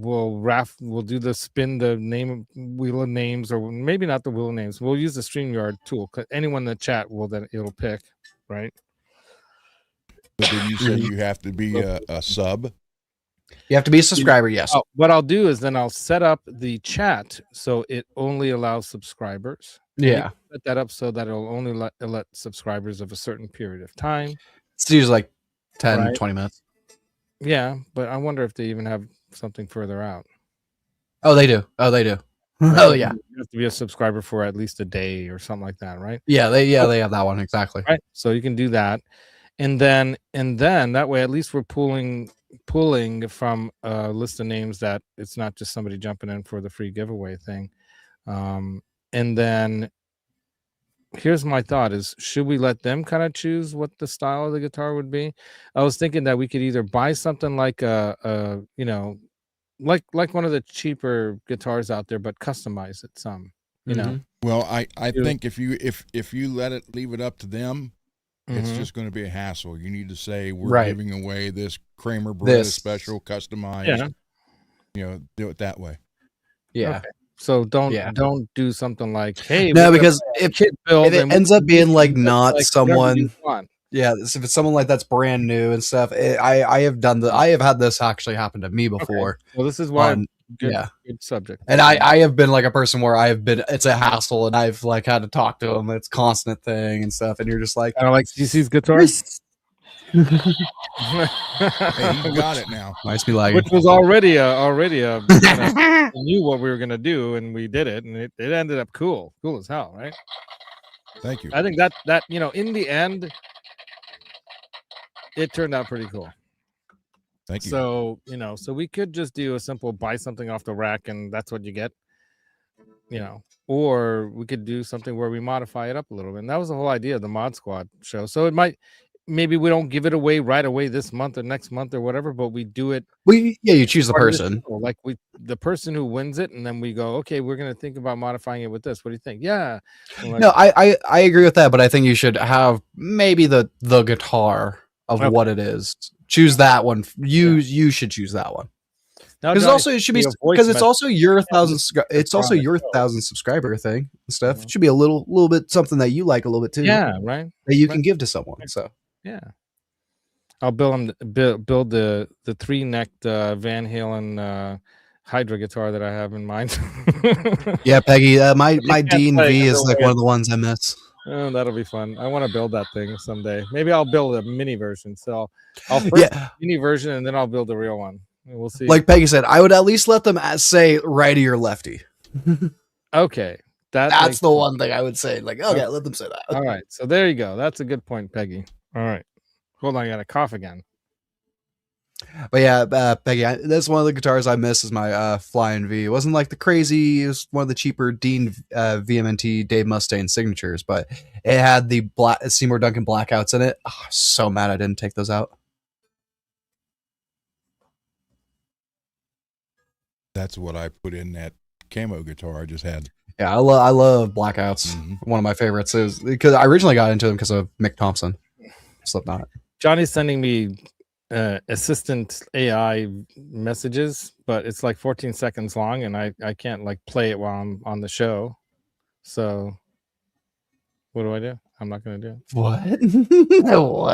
do the spin the name wheel of names, or maybe not the wheel of names. We'll use the StreamYard tool. 'Cause anyone in the chat will then it'll pick, right? But then you said you have to be a sub. You have to be a subscriber, yes. Oh, what I'll do is then I'll set up the chat so it only allows subscribers. And you Yeah. can set that up so that it'll only let subscribers of a certain period of time. It's usually like 10, Right. 20 minutes. Yeah, but I wonder if they even have something further out. Oh, they do. Oh, they do. Right? Oh, yeah. You have to be a subscriber for at least a day or something like that, right? Yeah, they have that one exactly. Right. So you can do that. And then that way at least we're pulling from a list of names that it's not just somebody jumping in for the free giveaway thing. And then here's my thought is, should we let them kind of choose what the style of the guitar would be? I was thinking that we could either buy something like a you know, like one of the cheaper guitars out there, but customize it some, you know. Well, I You- think if you leave it up to them, it's Mhm. just going to be a hassle. You need to say we're Right. giving away this Kramer Beretta This. special customized. Yeah. You know, do it that way. Yeah. Okay. So don't Yeah. do something like, hey, No, we're gonna because play a if kit build if it and ends we'll up being do like something not that's like whatever you someone, want. yeah, if it's someone like that's brand new and stuff, I have had this actually happen to me before. Well, this is why on- good, yeah. good subject. And I have been like a person where it's a hassle and I've like had to talk to them. It's a constant thing and stuff. And you're just like, kind of like CC's guitars. Hey, you got it now. nice be lagging. Which was already a kinda, we knew what we were gonna do and we did it, and it ended up cool as hell, right? Thank you. I think that you know, in the end it turned out pretty cool. Thank you. So, you know, so we could just do a simple buy something off the rack and that's what you get, you know, or we could do something where we modify it up a little bit. And that was the whole idea of the Mod Squad show. So maybe we don't give it away right away this month or next month or whatever, but we do it. You choose the part of the person. show. Like the person who wins it, and then we go, okay, we're going to think about modifying it with this. What do you think? Yeah. And like, No, I agree with that, but I think you should have maybe the guitar of Okay. what it is. Choose that one. You should choose that one. now, Because Johnny, also it should be a voice because it's message. also your 1,000. It's also on the your show. 1,000 subscriber thing and stuff. It should be a little bit something that you like a little bit too. Yeah, right. That you Right. can give to someone. So Yeah. I'll build the 3-necked Van Halen Hydra guitar that I have in mind. Yeah, Peggy. My can't Dean play V is every like way. one of the ones I miss. Oh, that'll be fun. I want to build that thing someday. Maybe I'll build a mini version. So I'll first Yeah, mini version and then I'll build a real one. And we'll see. like Peggy said, I would at least let them say righty or lefty. Okay. That's the one thing I would say. Like, okay, Okay. let them say that. All right. So there you go. That's a good point, Peggy. All right. Hold on. I got to cough again. But yeah, Peggy, that's one of the guitars I miss is my Flying V. It wasn't like the crazy. It was one of the cheaper Dean VMNT Dave Mustaine signatures, but it had the black Seymour Duncan blackouts in it. Oh, so mad I didn't take those out. That's what I put in that camo guitar I just had. Yeah, I love blackouts. One of my favorites is because I originally got into them because of Mick Thompson, Slipknot. Johnny's sending me assistant AI messages, but it's like 14 seconds long, and I can't like play it while I'm on the show. So what do I do? I'm not going to do it. What?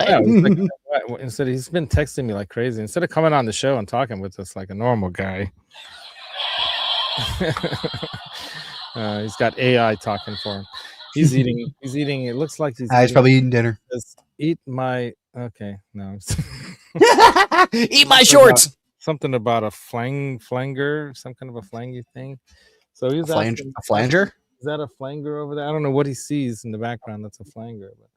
Yeah, it's like, instead, he's been texting me like crazy. Instead of coming on the show and talking with us like a normal guy, he's got AI talking for him. He's eating. He's eating. It looks like he's probably eating dinner. Just eat my. Okay, no. Eat my shorts. Something about a flanger, some kind of a flangy thing. So he's a flanger. Is that a flanger over there? I don't know what he sees in the background. That's a flanger. But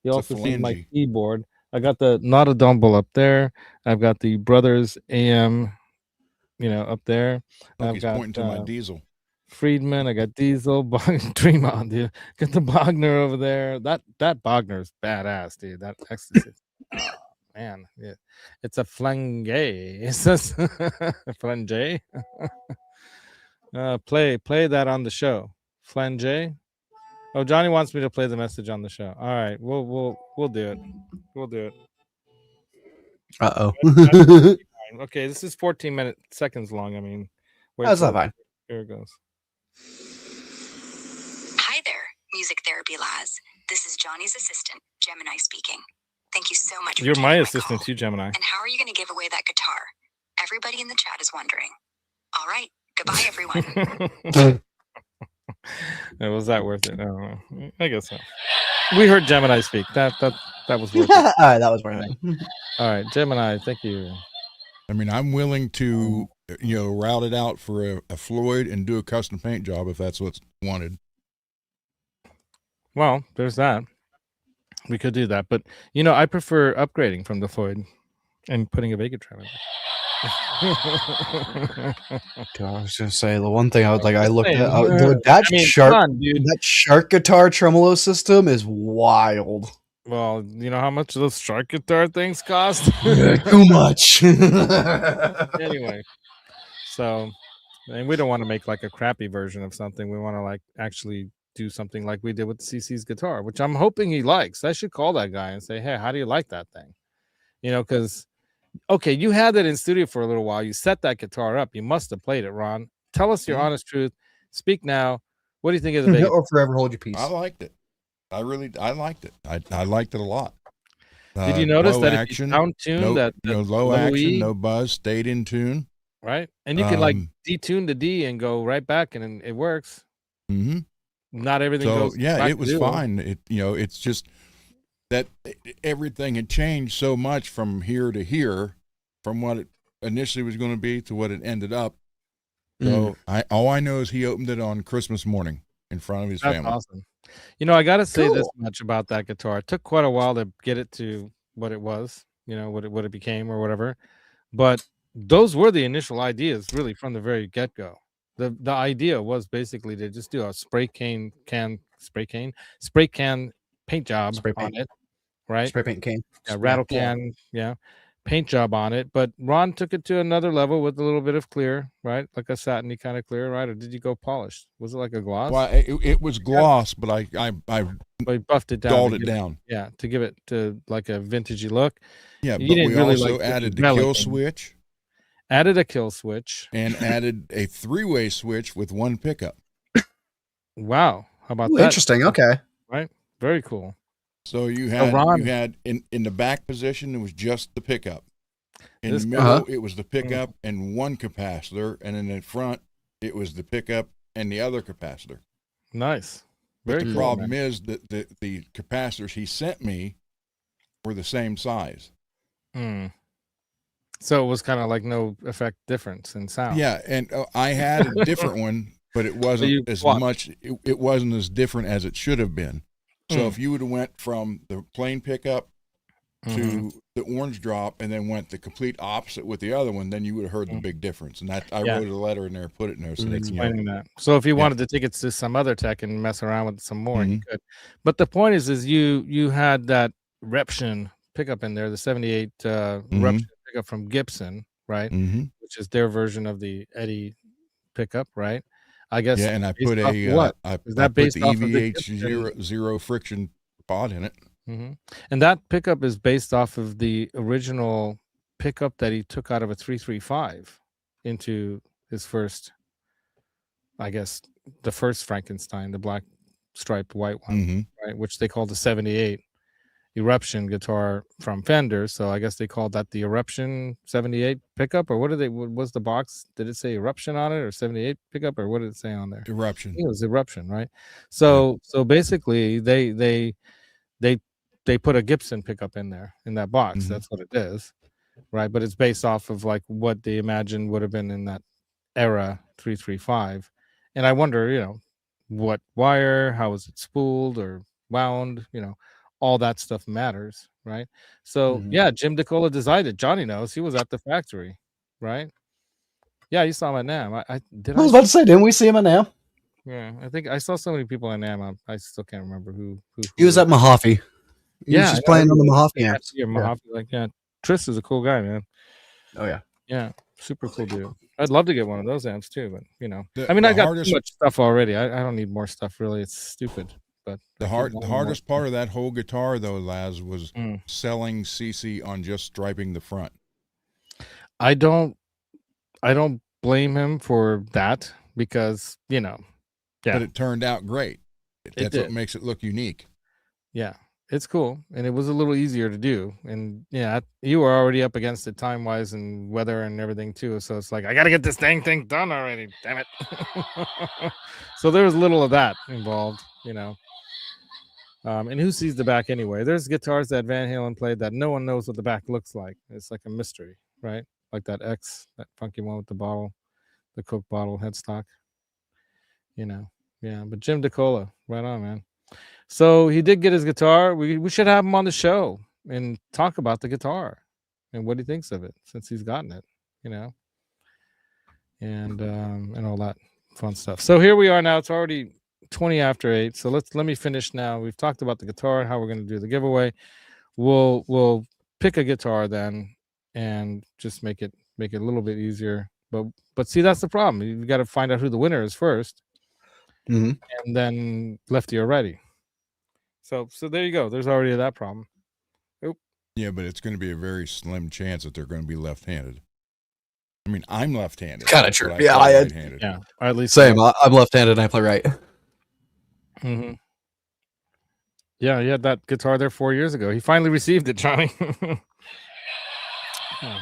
he also sees my keyboard. I got the Not a Dumble up there. I've got the Brothers AM, up there. I've got pointing to my Diesel. Friedman. I got Diesel. Dream on, dude. Got the Bogner over there. That Bogner's badass, dude. That ecstasy. Oh, man, yeah. It's a flange. It says flange. Play that on the show. Flange. Oh, Johnny wants me to play the message on the show. All right, we'll do it. We'll do it. Okay, this is 14 seconds long. I mean, that's not fine. Here it goes. Hi there, Music Therapy Laz. This is Johnny's assistant, Gemini speaking. Thank you so much. You're my assistant too, Gemini. And how are you going to give away that guitar? Everybody in the chat is wondering. All right, goodbye, everyone. Was that worth it? I don't know. I guess so. We heard Gemini speak. That was worth it. All right, that was worth it. All right, Gemini, thank you. I mean, I'm willing to, route it out for a Floyd and do a custom paint job if that's what's wanted. Well, there's that. We could do that, but I prefer upgrading from the Floyd and putting a Vega trap in. God, I was gonna say the one thing I looked at that shark guitar tremolo system is wild. Well, you know how much those shark guitar things cost? Too much. Anyway, so and we don't want to make like a crappy version of something. We want to like actually do something like we did with CC's guitar, which I'm hoping he likes. I should call that guy and say, hey, how do you like that thing? Because okay, you had that in studio for a little while. You set that guitar up. You must have played it, Ron. Tell us your honest truth. Speak now. What do you think of the Vega? Or forever hold your peace. I liked it. I liked it. I liked it a lot. Did you notice that if you down tune low action, no buzz, stayed in tune? Right, and you can like detune the D and go right back, and it works. Mm-hmm. Not everything goes. Yeah, it was fine. It's just that everything had changed so much from here to here, from what it initially was going to be to what it ended up. So all I know is he opened it on Christmas morning in front of his family. Awesome. I got to say this much about that guitar. It took quite a while to get it to what it was, what it became or whatever. But those were the initial ideas, really, from the very get-go. The idea was basically to just do a spray can paint job on it, right? Spray paint can. Yeah, rattle can, paint job on it. But Ron took it to another level with a little bit of clear, right? Like a satiny kind of clear, right? Or did you go polished? Was it like a gloss? Well, it was gloss, but I buffed it down, dulled it down. Yeah, to give it to like a vintagey look. Yeah, but we also added the kill switch. Added a kill switch. And added a 3-way switch with one pickup. Wow. How about that? Interesting. Okay. Right? Very cool. So you had in the back position, it was just the pickup. In This the guy- middle, it was the pickup and one capacitor, and in the front, it was the pickup and the other capacitor. Nice. But Very the cool, problem man. is that the capacitors he sent me were the same size. Hmm. So it was kind of like no effect difference in sound. Yeah, and I had a different one, but it you wasn't as swapped. much. It wasn't as different as it should have been. So Mm. if you would have went from the plain pickup Mhm. to the orange drop and then went the complete opposite with the other one, then you would have heard the big difference. And that I Yeah. wrote a letter in there, put it in there, so that, you know, Explaining that. So if you Yeah. wanted to take it to some other tech and mess around with it some more, you Mhm. could. But the point is you had that Reption pickup in there, the 78 Reption pickup from Gibson, right? Mhm. Which is their version of the Eddie pickup, right? I guess. Yeah, and I based put off a of what? I Is I that put based the off of the EVH Gibson? zero friction pod in it. Mhm. And that pickup is based off of the original pickup that he took out of a 335 into his first, I guess, the first Frankenstein, the black striped white one, Mhm. right? Which they called the 78 Eruption guitar from Fender. So I guess they called that the Eruption 78 pickup, or what was the box? Did it say Eruption on it or 78 pickup, or what did it say on there? I Eruption. think it was Eruption, right? So basically they put a Gibson pickup in there in that box. Mhm. That's what it is, right? But it's based off of like what they imagine would have been in that era 335. And I wonder, what wire, how is it spooled or wound, all that stuff matters, right? So yeah, Jim DeCola decided. Johnny knows, he was at the factory, right? Yeah, you saw him at NAM. I was about to say, didn't we see him at NAM? Yeah, I think I saw so many people at NAM. I still can't remember who He was at Mojave. He was just playing on the Mojave amps. Yeah, Mojave. Like, yeah, Tris is a cool guy, man. Oh yeah. Yeah, super cool dude. I'd love to get one of those amps too, but The- I mean, the I got hardest- too much stuff already. I don't need more stuff. Really, it's stupid. But The hardest part of that whole guitar, though, Laz, was Mm. selling CC on just striping the front. I don't blame him for that because yeah, But it turned out great. That's did. what makes it look unique. yeah, it's cool, and it was a little easier to do. And yeah, you were already up against it time wise and weather and everything too. So it's like I got to get this dang thing done already. Damn it! So there was little of that involved, And who sees the back anyway? There's guitars that Van Halen played that no one knows what the back looks like. It's like a mystery, right? Like that X, that funky one with the bottle, the Coke bottle headstock. Yeah. But Jim DeCola, right on, man. So he did get his guitar. We should have him on the show and talk about the guitar and what he thinks of it since he's gotten it, and all that fun stuff. So here we are now. It's already 20 after 8. So let me finish now. We've talked about the guitar and how we're going to do the giveaway. We'll pick a guitar then and just make it a little bit easier. But see, that's the problem. You got to find out who the winner is first, and then lefty or righty. So there you go. There's already that problem. Yeah, but it's going to be a very slim chance that they're going to be left-handed. I mean, I'm left-handed. Kinda true. but Yeah, play right-handed. Yeah, or at least Same. I'm left-handed and I play right. Mm-hmm. Yeah, he had that guitar there 4 years ago. He finally received it, Johnny. Yeah.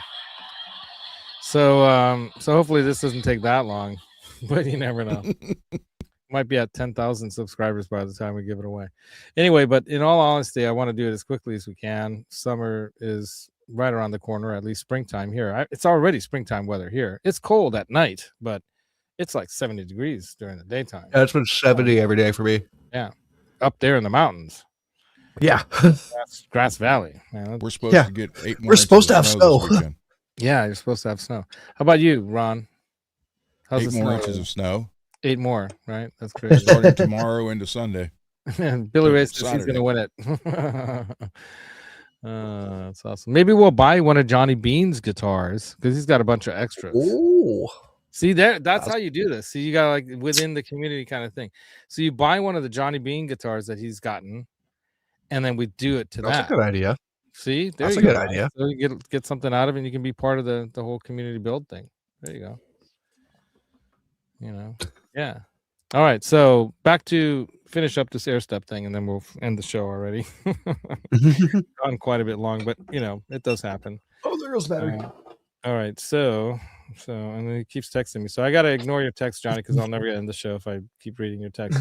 So hopefully this doesn't take that long, but you never know. Might be at 10,000 subscribers by the time we give it away. Anyway, but in all honesty, I want to do it as quickly as we can. Summer is right around the corner, at least springtime here. It's already springtime weather here. It's cold at night, but it's like 70 degrees during the daytime. Yeah, it's been 70 every day for me. Yeah, up there in the mountains. Yeah. Grass Valley, man. We're supposed Yeah. to get 8 more We're supposed to have inches of snow. this weekend. Yeah, you're supposed to have snow. How about you, Ron? How's 8 the more snow? inches of snow. 8 more, right? That's crazy. Starting tomorrow into Sunday. And Billy Ray says he's Saturday. going to win it. That's awesome. Maybe we'll buy one of Johnny Bean's guitars because he's got a bunch of extras. Oh. See, that's how you do this. See, you got like within the community kind of thing. So you buy one of the Johnny Bean guitars that he's gotten, and then we do it to That's that. a good idea. See, there That's you a go. good idea. So you get something out of it, and you can be part of the whole community build thing. There you go. Yeah. All right. So back to finish up this Airstep thing, and then we'll end the show already. Gone quite a bit long, but it does happen. Oh, there goes battery. All right, so and then he keeps texting me. So I got to ignore your text, Johnny, because I'll never end the show if I keep reading your text.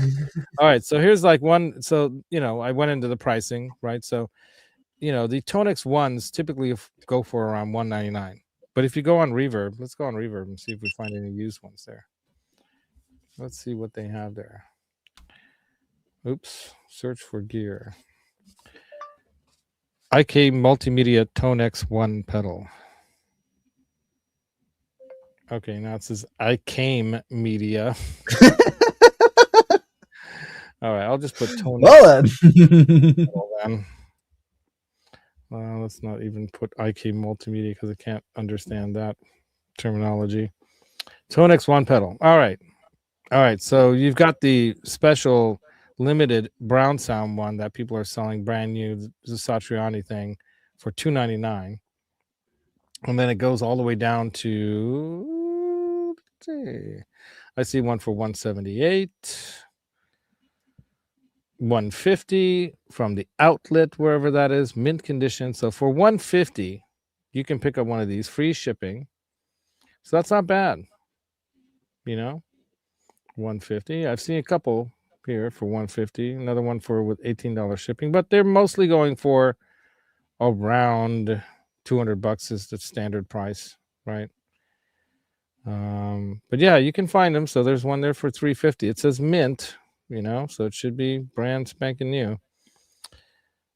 All right, so here's like one. So I went into the pricing, right? So the Tonex Ones typically go for around $199, but if you go on Reverb, let's go on Reverb and see if we find any used ones there. Let's see what they have there. Oops, search for gear. IK Multimedia Tonex One pedal. Okay, now it says I came media. All right, I'll just put Tonex. Well then. Let's not even put IK Multimedia because I can't understand that terminology. Tonex One pedal. All right. So you've got the special limited brown sound one that people are selling brand new, the Satriani thing, for $299. And then it goes all the way down to, I see one for $178, $150 from the outlet, wherever that is, mint condition. So for $150, you can pick up one of these, free shipping. So that's not bad, $150. I've seen a couple here for $150, another one with $18 shipping, but they're mostly going for around $200 is the standard price, right? But yeah, you can find them. So there's one there for $350. It says mint, so it should be brand spanking new.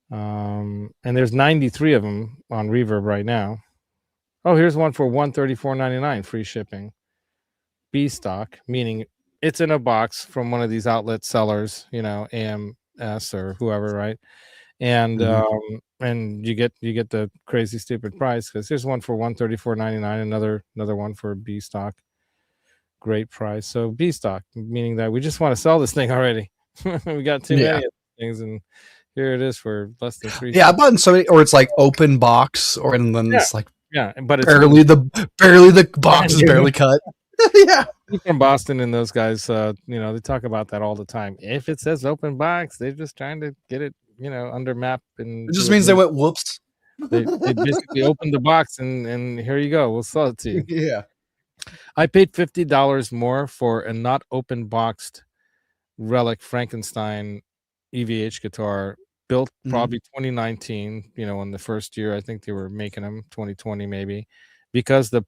And there's 93 of them on Reverb right now. Oh, here's one for $134.99, free shipping. B stock, meaning it's in a box from one of these outlet sellers, AMS or whoever, right? And and you get the crazy stupid price, because here's one for $134.99, another one for B stock, great price. So B stock, meaning that we just want to sell this thing already. We got too many of things, and here it is for less than $3. Yeah, I bought so many, or it's like open box, or and then it's like but it's barely the box is barely cut. Yeah. From Boston, and those guys, they talk about that all the time. If it says open box, they're just trying to get it, under map. And it just means they went whoops. They basically opened the box, and here you go. We'll sell it to you. Yeah. I paid $50 more for a not open boxed Relic Frankenstein EVH guitar, built probably 2019. In the first year, I think they were making them 2020 maybe, because the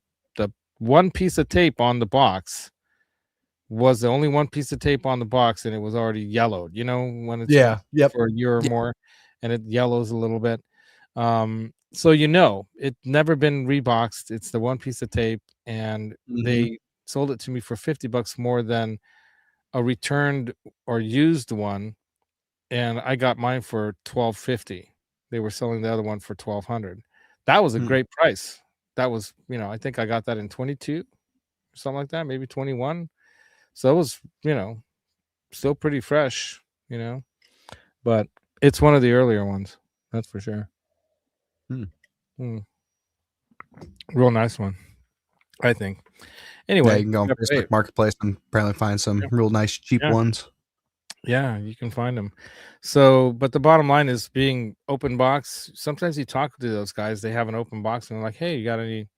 one piece of tape on the box was the only one piece of tape on the box, and it was already yellowed, when it's for a year or more, and it yellows a little bit. So it's never been reboxed. It's the one piece of tape, and they sold it to me for $50 more than a returned or used one, and I got mine for $1,250. They were selling the other one for $1,200. That was a great price. That was, I think I got that in 22, something like that, maybe 21. So it was, still pretty fresh, but it's one of the earlier ones. That's for sure. Real nice one, I think. Anyway, you can go on Facebook Marketplace and apparently find some real nice cheap ones. Yeah, you can find them. So, but the bottom line is, being open box, sometimes you talk to those guys, they have an open box, and they're like, hey, you got any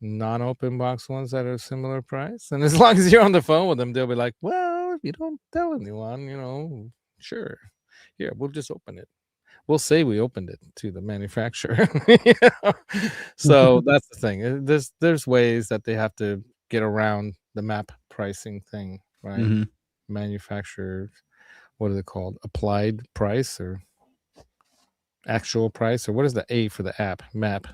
non-open box ones that are similar price? And as long as you're on the phone with them, they'll be like, well, if you don't tell anyone, sure, here, we'll just open it. We'll say we opened it to the manufacturer. So that's the thing. There's ways that they have to get around the map pricing thing, right? Manufacturers, what are they called? Applied price or actual price, or what is the A for the map?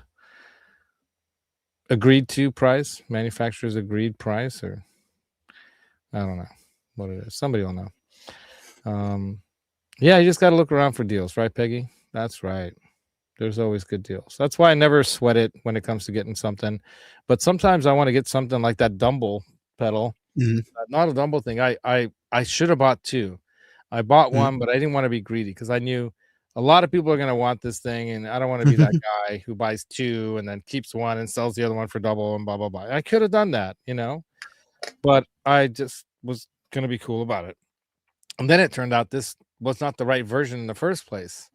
Agreed to price, manufacturer's agreed price, or I don't know what it is. Somebody will know. Yeah, you just got to look around for deals, right, Peggy? That's right. There's always good deals. That's why I never sweat it when it comes to getting something. But sometimes I want to get something like that Dumble pedal. Not a Dumble thing. I should have bought two. I bought one, but I didn't want to be greedy, because I knew a lot of people are going to want this thing, and I don't want to be that guy who buys two and then keeps one and sells the other one for double and blah, blah, blah. I could have done that, but I just was going to be cool about it. And then it turned out this was not the right version in the first place.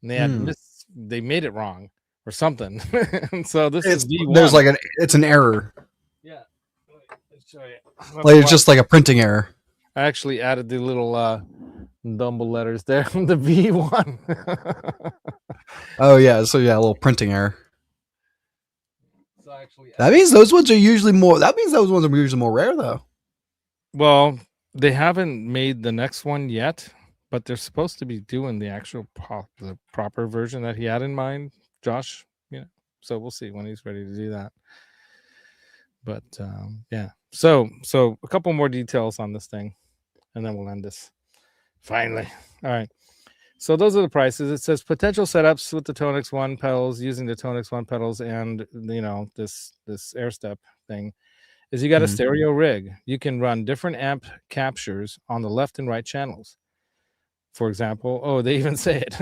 And they had they made it wrong, or something. And so this is V1. There's like it's an error. Yeah. Let's show you. Like it's just like a printing error. I actually added the little dumble letters there. The V1. Oh yeah, so yeah, a little printing error. So actually, That means those ones are usually more. That means those ones are usually more rare, though. well, they haven't made the next one yet, but they're supposed to be doing the actual the proper version that he had in mind, Josh. So we'll see when he's ready to do that. But yeah, so a couple more details on this thing, and then we'll end this. Finally, all right. So those are the prices. It says potential setups with the Tonex One pedals, using the Tonex One pedals, and this Airstep thing. Is you got a stereo rig. You can run different amp captures on the left and right channels. For example, they even say it.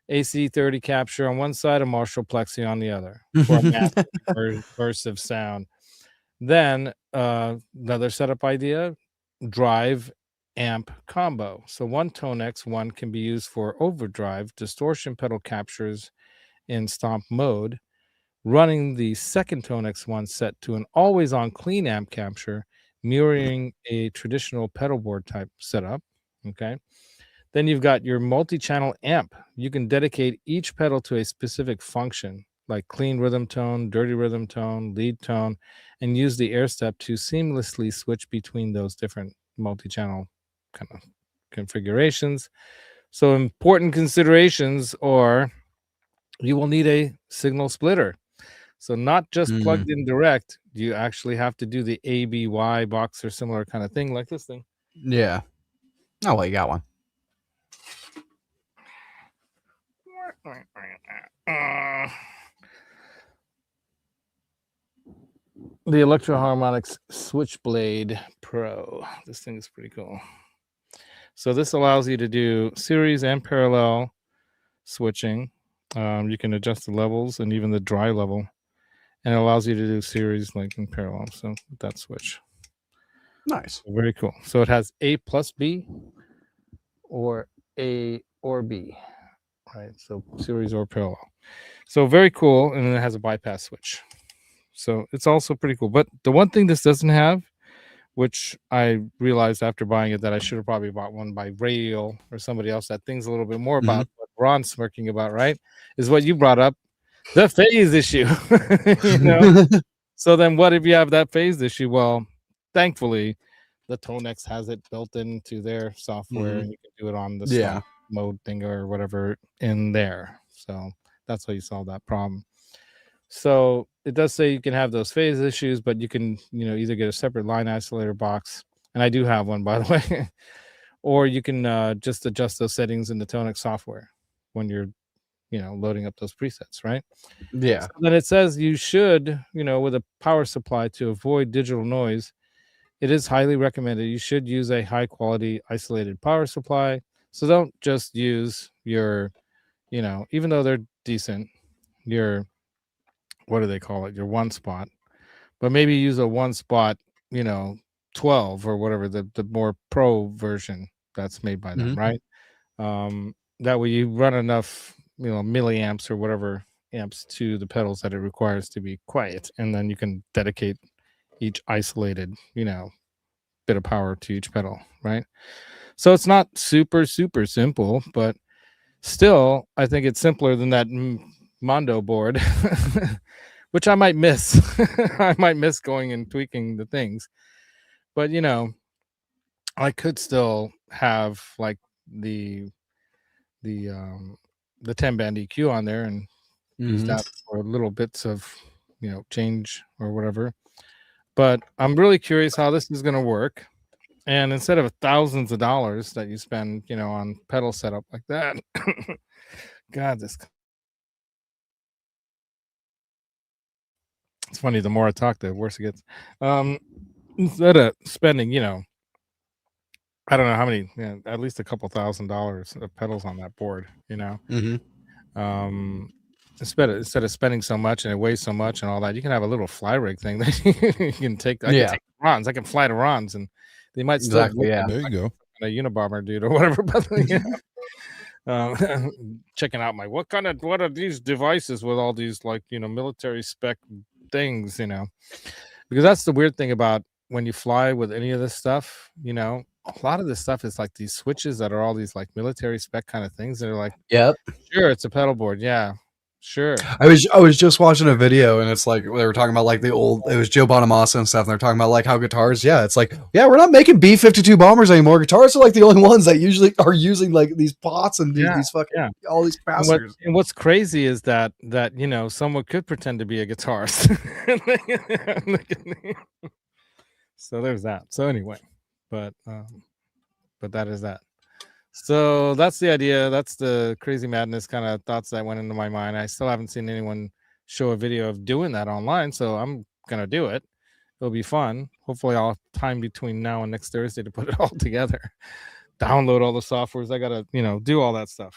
AC 30 capture on one side, a Marshall Plexi on the other for a massive burst of sound. Then another setup idea, drive amp combo. So one Tonex One can be used for overdrive distortion pedal captures in stomp mode, running the second Tonex One set to an always on clean amp capture, mirroring a traditional pedal board type setup. Okay. Then you've got your multi-channel amp. You can dedicate each pedal to a specific function, like clean rhythm tone, dirty rhythm tone, lead tone, and use the Airstep to seamlessly switch between those different multi-channel kind of configurations. So important considerations are you will need a signal splitter. So not just plugged in direct, you actually have to do the ABY box or similar kind of thing like this thing. Yeah. Oh, well, you got one. The Electro Harmonics Switchblade Pro. This thing is pretty cool. So this allows you to do series and parallel switching. You can adjust the levels and even the dry level, and it allows you to do series like in parallel. So with that switch, Nice. very cool. So it has A plus B or A or B, right? So series or parallel. So very cool, and then it has a bypass switch. So it's also pretty cool. But the one thing this doesn't have, which I realized after buying it that I should have probably bought one by Radial or somebody else that thinks a little bit more about what Ron's smirking about, right? Is what you brought up, the phase issue. So then what if you have that phase issue? Well, thankfully, the Tonex has it built into their software, and you can do it on the stop mode thing or whatever in there. So that's how you solve that problem. So it does say you can have those phase issues, but you can, either get a separate line isolator box, and I do have one, by the way, or you can just adjust those settings in the Tonex software when you're, loading up those presets, right? Yeah. So then it says you should, with a power supply to avoid digital noise, it is highly recommended. You should use a high quality isolated power supply. So don't just use your, even though they're decent, your, what do they call it? Your one spot, but maybe use a one spot, 12 or whatever, the more pro version that's made by them, right? That way you run enough, milliamps or whatever amps to the pedals that it requires to be quiet. And then you can dedicate each isolated, bit of power to each pedal, right? So it's not super, super simple, but still, I think it's simpler than that Mondo board, which I might miss. I might miss going and tweaking the things, but I could still have like the 10 band EQ on there and use that for little bits of change or whatever. But I'm really curious how this is going to work. And instead of thousands of dollars that you spend on pedal setup like that, God, this. It's funny, the more I talk, the worse it gets. Instead of spending, I don't know how many, at least a couple $1,000s of pedals on that board, instead of spending so much and it weighs so much and all that, you can have a little fly rig thing that you can take. I can take Rons. I can fly to Rons, and they might still there you go. a Unabomber dude or whatever, but checking out what are these devices with all these like military spec things, because that's the weird thing about when you fly with any of this stuff, a lot of this stuff is like these switches that are all these like military spec kind of things that are like, Yep. sure, it's a pedal board, yeah, sure. I was just watching a video, and it's like they were talking about like it was Joe Bonamassa and stuff, and they're talking about like how guitars, it's like, we're not making B-52 bombers anymore. Guitars are like the only ones that usually are using like these pots and these fucking all these capacitors. And what's crazy is that someone could pretend to be a guitarist. So there's that. So anyway, but that is that. So that's the idea. That's the crazy madness kind of thoughts that went into my mind. I still haven't seen anyone show a video of doing that online, so I'm gonna do it. It'll be fun. Hopefully I'll have time between now and next Thursday to put it all together. Download all the softwares. I gotta, do all that stuff.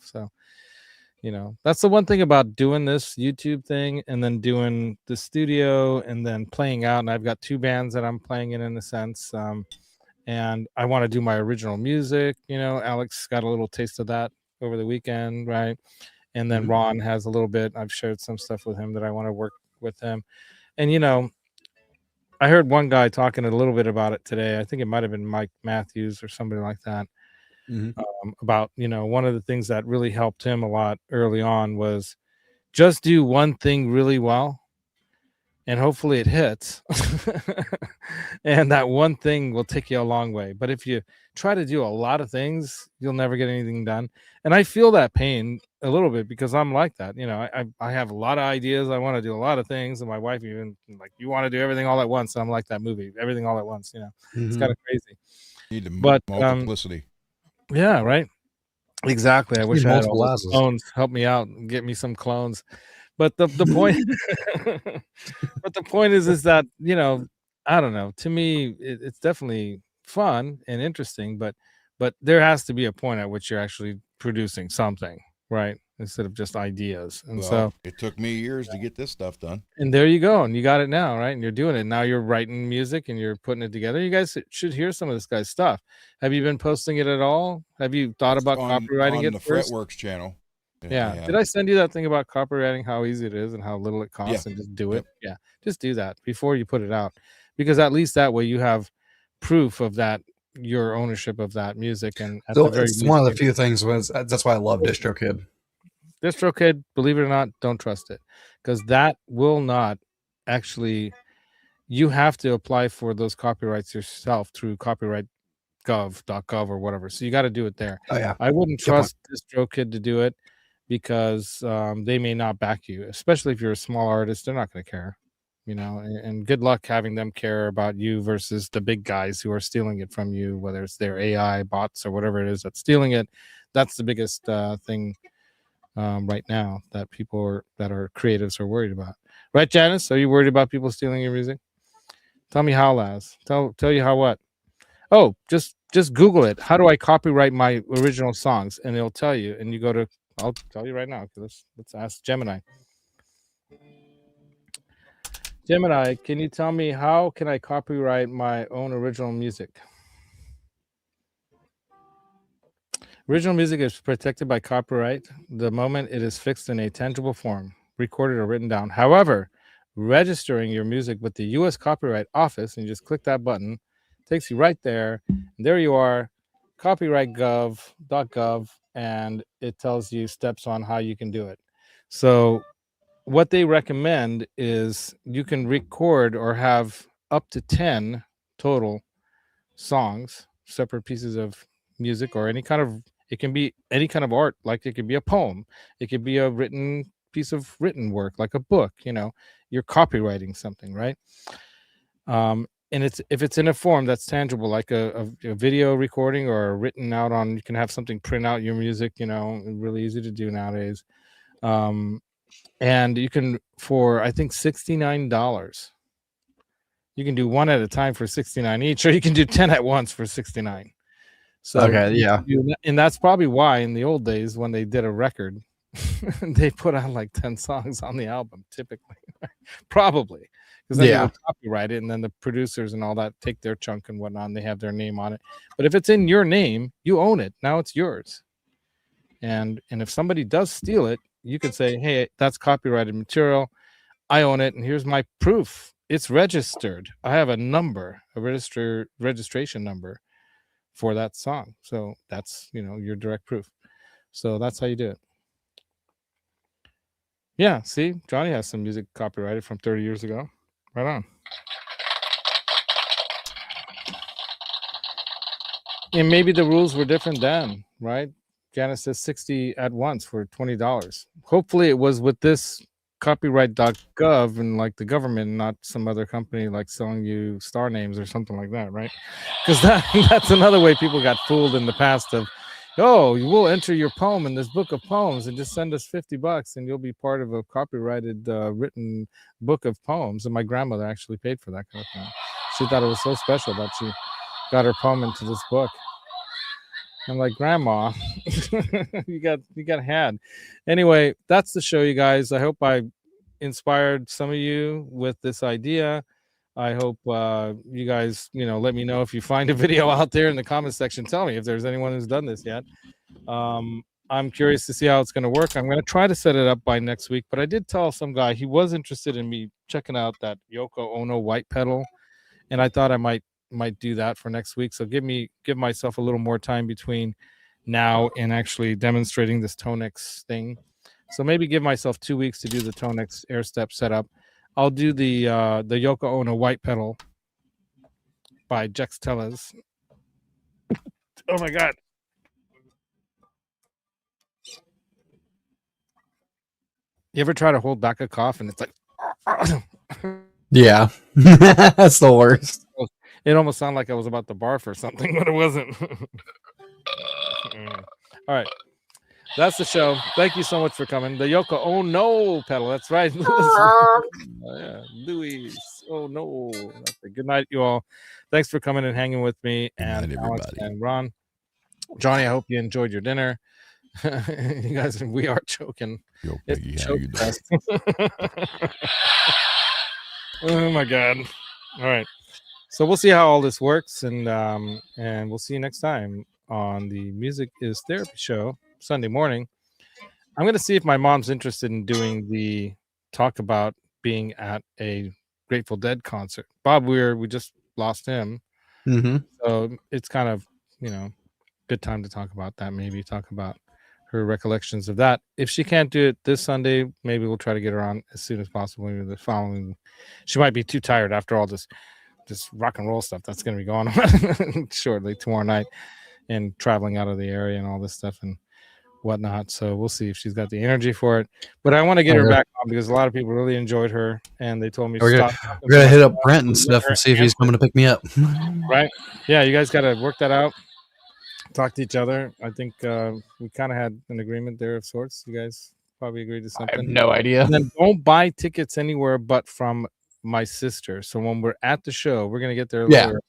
So, that's the one thing about doing this YouTube thing and then doing the studio and then playing out. And I've got 2 bands that I'm playing in a sense. And I want to do my original music. Alex got a little taste of that over the weekend, right? And then Ron has a little bit. I've shared some stuff with him that I want to work with him. And, I heard one guy talking a little bit about it today. I think it might have been Mike Matthews or somebody like that. About, one of the things that really helped him a lot early on was just do one thing really well. And hopefully it hits. And that one thing will take you a long way. But if you try to do a lot of things, you'll never get anything done. And I feel that pain a little bit because I'm like that. I have a lot of ideas. I want to do a lot of things. And my wife even like, you want to do everything all at once. I'm like that movie, everything all at once. It's kind of crazy. Need multiplicity. Yeah, right. Exactly. I wish I had all multiple those clones help me out and get me some clones. But the point, but the point is that I don't know. To me, it's definitely fun and interesting, but there has to be a point at which you're actually producing something, right? Instead of just ideas. And so it took me years to get this stuff done. And there you go, and you got it now, right? And you're doing it now. You're writing music and you're putting it together. You guys should hear some of this guy's stuff. Have you been posting it at all? Have you thought about copywriting it the first? Fretworks channel? Yeah. Did I send you that thing about copywriting, how easy it is and how little it costs, and just do it? Yeah. Just do that before you put it out, because at least that way you have proof of that, your ownership of that music. And at So the very it's least, one of the few things that's why I love DistroKid. DistroKid, believe it or not, don't trust it, because that will not actually. You have to apply for those copyrights yourself through copyright.gov or whatever. So you got to do it there. Oh yeah. I wouldn't trust DistroKid to do it because they may not back you, especially if you're a small artist. They're not going to care, and good luck having them care about you versus the big guys who are stealing it from you, whether it's their AI bots or whatever it is that's stealing it. That's the biggest thing right now that people that are creatives are worried about. Right, Janice? Are you worried about people stealing your music? Tell me how, Laz. Tell you how what? Oh, just Google it. How do I copyright my original songs? And it'll tell you. And you go to, I'll tell you right now. Let's ask Gemini. Gemini, can you tell me how can I copyright my own original music? Original music is protected by copyright the moment it is fixed in a tangible form, recorded or written down. However, registering your music with the U.S. Copyright Office, and you just click that button, takes you right there. And there you are, copyright.gov, and it tells you steps on how you can do it. So what they recommend is you can record or have up to 10 total songs, separate pieces of music, or any kind of, it can be any kind of art, like it could be a poem, it could be a written piece of written work, like a book. You're copywriting something, right? And if it's in a form that's tangible, like a video recording or written out on, you can have something print out your music, really easy to do nowadays. And you can, for I think $69, you can do one at a time for $69 each, or you can do 10 at once for $69. So okay, yeah. And that's probably why in the old days when they did a record, they put on like 10 songs on the album, typically. Probably. Because then you would copyright it, and then the producers and all that take their chunk and whatnot, and they have their name on it. But if it's in your name, you own it. Now it's yours. And if somebody does steal it, you can say, hey, that's copyrighted material. I own it, and here's my proof. It's registered. I have a number, a registration number for that song. So that's, your direct proof. So that's how you do it. Yeah, see, Johnny has some music copyrighted from 30 years ago. Right on. And maybe the rules were different then, right? Janice says 60 at once for $20. Hopefully it was with this copyright.gov and like the government, not some other company like selling you star names or something like that, right? Because that's another way people got fooled in the past of, oh, you will enter your poem in this book of poems and just send us $50 and you'll be part of a copyrighted written book of poems. And my grandmother actually paid for that kind of thing. She thought it was so special that she got her poem into this book. I'm like, Grandma, you got had. Anyway, that's the show, you guys. I hope I inspired some of you with this idea. I hope you guys, let me know if you find a video out there in the comment section. Tell me if there's anyone who's done this yet. I'm curious to see how it's going to work. I'm going to try to set it up by next week. But I did tell some guy he was interested in me checking out that Yoko Ono white pedal, and I thought I might do that for next week. So give myself a little more time between now and actually demonstrating this Tonex thing. So maybe give myself 2 weeks to do the Tonex Airstep setup. I'll do the Yoko Ono white pedal by XSONIC. Oh my god. You ever try to hold back a cough and it's like Yeah. That's the worst. It almost sounded like I was about to barf or something, but it wasn't. All right. That's the show. Thank you so much for coming. The Yoko Ono pedal. That's right. Yeah, Louis. Oh, no. Good night, you all. Thanks for coming and hanging with me. And Alex and Ron. Johnny, I hope you enjoyed your dinner. You guys, we are choking. Yo, Piggy, how you doing? Oh, my God. All right. So we'll see how all this works, and we'll see you next time on the Music is Therapy show, Sunday morning. I'm going to see if my mom's interested in doing the talk about being at a Grateful Dead concert. Bob Weir, we just lost him. Mm-hmm. So it's kind of, good time to talk about that, maybe talk about her recollections of that. If she can't do it this Sunday, maybe we'll try to get her on as soon as possible. Maybe the following, she might be too tired after all this rock and roll stuff that's going to be going on shortly tomorrow night, and traveling out of the area and all this stuff and whatnot. So we'll see if she's got the energy for it. But I want to get her back on because a lot of people really enjoyed her, and they told me we're gonna hit up Brent and stuff and see if he's coming to pick me up. Right? Yeah, you guys got to work that out. Talk to each other. I think we kind of had an agreement there of sorts. You guys probably agreed to something. I have no idea. And then don't buy tickets anywhere but from my sister. So when we're at the show, we're gonna get there later.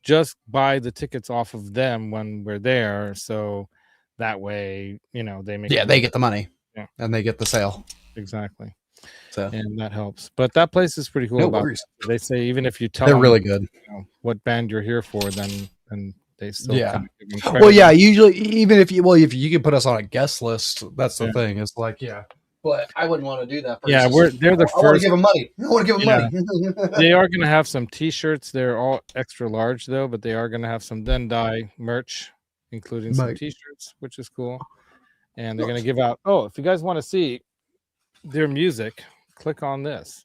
Just buy the tickets off of them when we're there, so that way they make they get the money, and they get the sale. Exactly. So and that helps. But that place is pretty cool. No about worries. It. They say even if you tell they're them, really good what band you're here for, then they still kind of give them well, yeah. Usually, even if you can put us on a guest list, that's the thing. It's like But I wouldn't want to do that. They're the first. I want to give them money. I want to give them money. They are going to have some T-shirts. They're all extra large though, but they are going to have some Dendai merch, including some T-shirts, which is cool. And they're going to give out. Oh, if you guys want to see their music, click on this.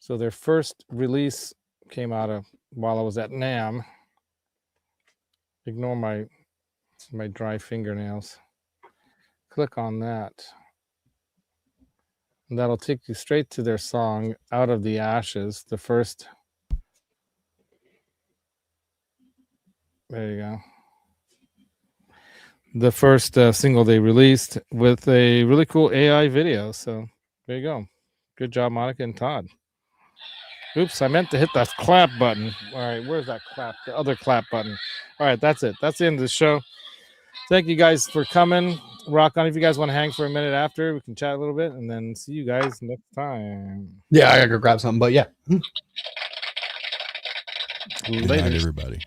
So their first release came out while I was at NAMM. Ignore my dry fingernails. Click on that. And that'll take you straight to their song Out of the Ashes, the first. There you go. The first single they released with a really cool AI video. So there you go. Good job, Monica and Todd. Oops, I meant to hit that clap button. All right, where's that clap? The other clap button. All right, that's it. That's the end of the show. Thank you guys for coming. Rock on. If you guys want to hang for a minute after, we can chat a little bit and then see you guys next time. Yeah, I gotta go grab something, but yeah. Good night, everybody.